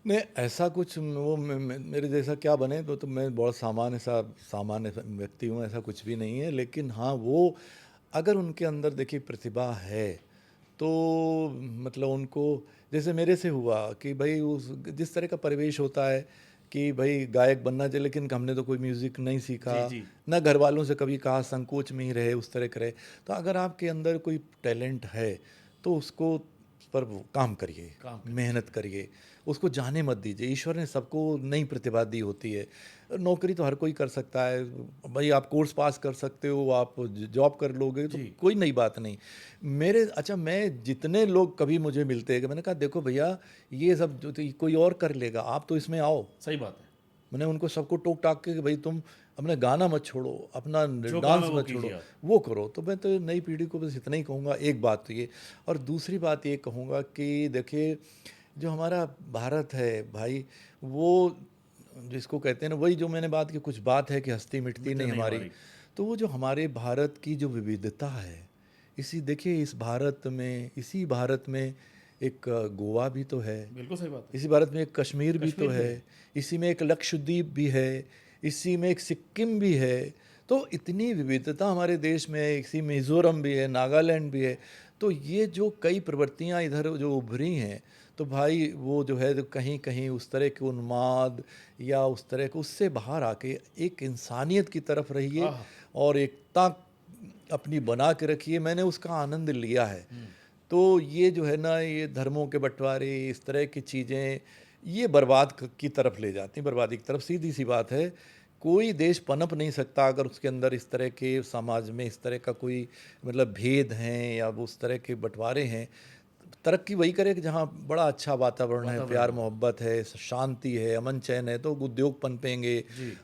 A: नहीं ऐसा कुछ वो मेरे जैसा क्या बने तो मैं बहुत सामान्य व्यक्ति हूँ, ऐसा कुछ भी नहीं है। लेकिन हाँ वो अगर उनके अंदर देखिए प्रतिभा है तो मतलब उनको, जैसे मेरे से हुआ कि भाई उस जिस तरह का परिवेश होता है कि भाई गायक बनना चाहिए, लेकिन हमने तो कोई म्यूज़िक नहीं सीखा,
B: जी।
A: ना घर वालों से कभी कहा, संकोच में ही रहे, उस तरह के रहे। तो अगर आपके अंदर कोई टैलेंट है तो उसको पर काम करिए, मेहनत करिए, उसको जाने मत दीजिए। ईश्वर ने सबको नई प्रतिभा दी होती है। नौकरी तो हर कोई कर सकता है भाई, आप कोर्स पास कर सकते हो, आप जॉब कर लोगे तो कोई नई बात नहीं। मैं जितने लोग कभी मुझे मिलते हैं कि मैंने कहा देखो भैया ये सब जो कोई और कर लेगा, आप तो इसमें आओ।
B: सही बात है।
A: मैंने उनको सबको टोक टाक के कि भाई तुम अपना गाना मत छोड़ो, अपना डांस मत छोड़ो, वो करो। तो मैं तो नई पीढ़ी को बस इतना ही कहूँगा, एक बात तो ये। और दूसरी बात ये कहूँगा कि देखिए जो हमारा भारत है भाई, वो जिसको कहते हैं ना, वही जो मैंने बात की, कुछ बात है कि हस्ती मिटती नहीं हमारी। तो वो जो हमारे भारत की जो विविधता है, देखिए इसी भारत में एक गोवा भी तो है,
B: बिल्कुल सही बात है।
A: इसी भारत में एक कश्मीर भी तो है, इसी में एक लक्षद्वीप भी है, इसी में एक सिक्किम भी है। तो इतनी विविधता हमारे देश में है, इसी मिज़ोरम भी है, नागालैंड भी है। तो ये जो कई प्रवृत्तियाँ इधर जो उभरी हैं, तो भाई वो जो है तो कहीं कहीं उस तरह के उन्माद या उस तरह के उससे बाहर आके एक इंसानियत की तरफ रहिए और एकता अपनी बना के रखिए। मैंने उसका आनंद लिया है। तो ये जो है ना, ये धर्मों के बंटवारे, इस तरह की चीज़ें, ये की तरफ ले जाती हैं, बर्बादी की तरफ। सीधी सी बात है, कोई देश पनप नहीं सकता अगर उसके अंदर इस तरह के समाज में इस तरह का कोई मतलब भेद हैं या उस तरह के बंटवारे हैं। तरक्की वही करे कि जहाँ बड़ा अच्छा वातावरण है, प्यार मोहब्बत है, शांति है, अमन चैन है, तो उद्योग पनपेंगे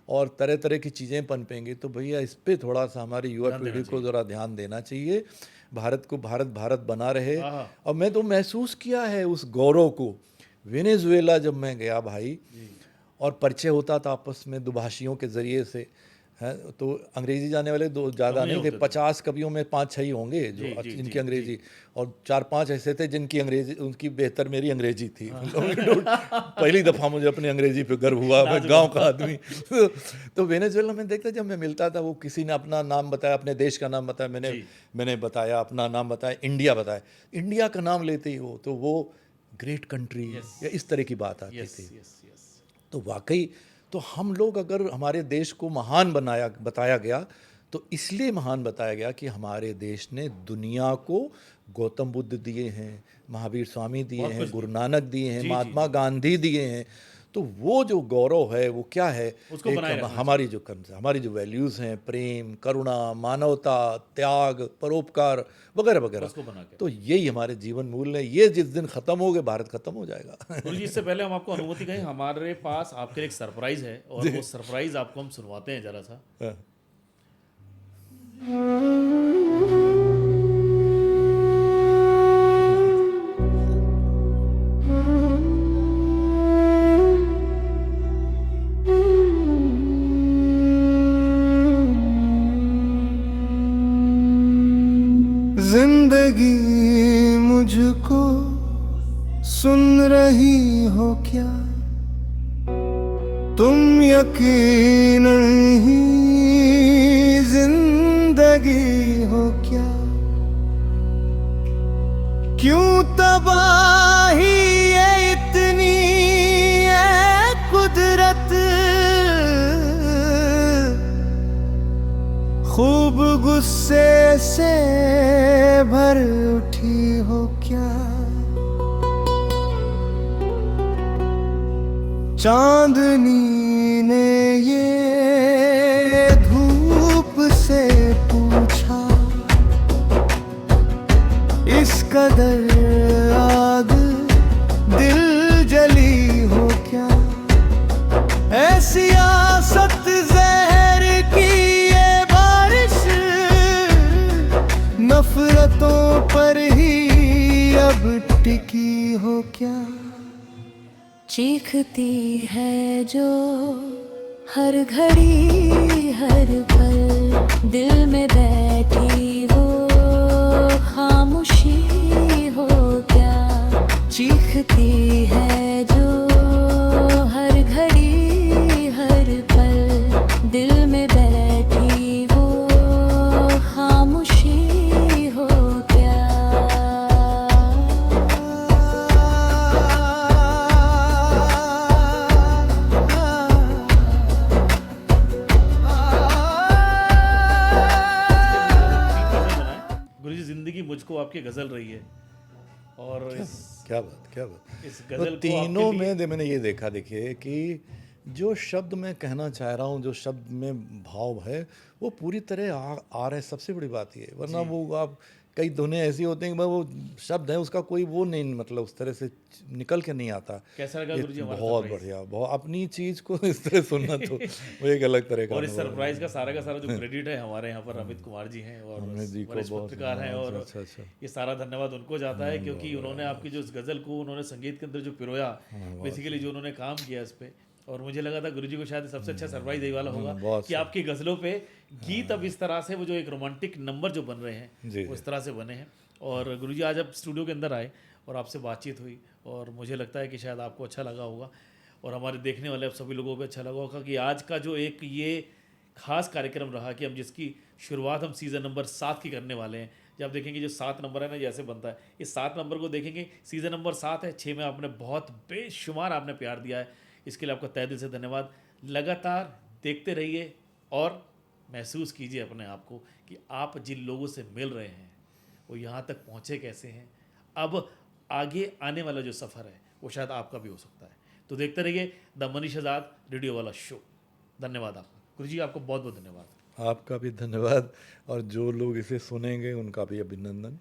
A: और तरह तरह की चीज़ें पनपेंगी। तो भैया इस पर थोड़ा सा हमारी युवा पीढ़ी को ज़रा ध्यान देना चाहिए। भारत को भारत बना रहे। और मैं तो महसूस किया है उस गौरव को। वेनेजुएला जब मैं गया भाई, और परिचय होता था आपस में दुभाषियों के ज़रिए से, है तो अंग्रेज़ी जाने वाले दो ज़्यादा नहीं थे, 50 कवियों में 5-6 ही होंगे जो जिनकी अंग्रेज़ी, और 4-5 ऐसे थे जिनकी अंग्रेज़ी, उनकी बेहतर मेरी अंग्रेज़ी थी। पहली दफ़ा मुझे अपनी अंग्रेज़ी पे गर्व हुआ, मैं गांव का आदमी। तो वेनेजुएला में देखता जब मैं मिलता था, वो किसी ने अपना नाम बताया, अपने देश का नाम बताया, मैंने बताया अपना नाम बताया, इंडिया बताया। इंडिया का नाम लेते ही हो तो वो ग्रेट कंट्री या इस तरह की बात आती थी। तो वाकई तो हम लोग, अगर हमारे देश को महान बताया गया तो इसलिए महान बताया गया कि हमारे देश ने दुनिया को गौतम बुद्ध दिए हैं, महावीर स्वामी दिए हैं, गुरु नानक दिए हैं, महात्मा गांधी दिए हैं। तो वो जो गौरव है वो क्या है, हमारी जो वैल्यूज़ हैं, प्रेम, करुणा, मानवता, त्याग, परोपकार वगैरह वगैरह, तो यही हमारे जीवन मूल्य है। ये जिस दिन ख़त्म हो गए, भारत ख़त्म हो जाएगा।
B: गुरु जी, इससे पहले हम आपको अनुमति कहें, हमारे पास आपके लिए एक सरप्राइज़ है और वो सरप्राइज़ आपको हम सुनवाते हैं ज़रा सा।
C: जिंदगी जिंदगी मुझको सुन रही हो क्या? तुम यकीनन ही जिंदगी हो क्या? क्यों तबाही ये इतनी है कुदरत, खूब गुस्से से भर उठी हो क्या? चांदनी ने ये धूप से पूछा, इस कदर आग दिल जली हो क्या? ऐसी आसत जहर की ये बारिश, नफरतों पर ही अब टिकी हो क्या?
D: चीखती है जो हर घड़ी हर पल, दिल में बैठी वो खामोशी हो क्या? चीखती है जो हर घड़ी हर पल, दिल में बैठी वो खामोशी हो क्या?
B: गुरुजी, जिंदगी मुझको आपकी गजल रही है और
A: क्या बात, क्या बात।
B: इस
A: वो
B: गजल को
A: तीनों
B: आपके लिए-
A: में मैंने ये देखा, देखिए कि जो शब्द मैं कहना चाह रहा हूँ, जो शब्द में भाव है, वो पूरी तरह आ रहा है। सबसे बड़ी बात ये, वरना वो आप कई धुनें ऐसी होती हैं कि वो शब्द है उसका कोई वो नहीं, मतलब उस तरह से निकल के नहीं आता।
B: कैसा लगा
A: ये
B: गुरुजी हमारा
A: बहुत
B: सरप्राइज?
A: बढ़िया, बहुत अपनी चीज़ को इस तरह सुनना तो वो एक अलग तरह का
B: और इस
A: अनुभव है।
B: सरप्राइज का सारा जो क्रेडिट है हमारे यहाँ पर अमित कुमार जी हैं और
A: अमित जी को
B: वरिष्ठ
A: बहुत-
B: पत्रकार हैं, और
A: अच्छा, अच्छा।
B: ये सारा धन्यवाद उनको जाता है क्योंकि उन्होंने आपकी जो इस गज़ल को उन्होंने संगीत के अंदर जो पिरोया, बेसिकली जो उन्होंने काम किया इस पे, और मुझे लगा था गुरुजी को शायद सबसे अच्छा सरप्राइज यही वाला होगा
A: बहुत
B: कि आपकी गज़लों पे गीत अब इस तरह से वो जो एक रोमांटिक नंबर जो बन रहे हैं
A: जी,
B: वो इस तरह से बने हैं। और गुरुजी आज आप स्टूडियो के अंदर आए और आपसे बातचीत हुई और मुझे लगता है कि शायद आपको अच्छा लगा होगा और हमारे देखने वाले सभी लोगों को अच्छा लगा होगा कि आज का जो एक ये खास कार्यक्रम रहा कि हम जिसकी शुरुआत हम सीज़न नंबर 7 की करने वाले हैं। जब देखेंगे जो 7 नंबर है ना, जैसे बनता है, इस 7 नंबर को देखेंगे, सीज़न नंबर 7 है, 6 में आपने बहुत बेशुमार आपने प्यार दिया है, इसके लिए आपका तहे दिल से धन्यवाद। लगातार देखते रहिए और महसूस कीजिए अपने आप को कि आप जिन लोगों से मिल रहे हैं वो यहाँ तक पहुँचे कैसे हैं। अब आगे आने वाला जो सफ़र है वो शायद आपका भी हो सकता है। तो देखते रहिए द मनीष आज़ाद रेडियो वाला शो। धन्यवाद आपका गुरुजी, आपको बहुत बहुत धन्यवाद।
A: आपका भी धन्यवाद, और जो लोग इसे सुनेंगे उनका भी अभिनंदन।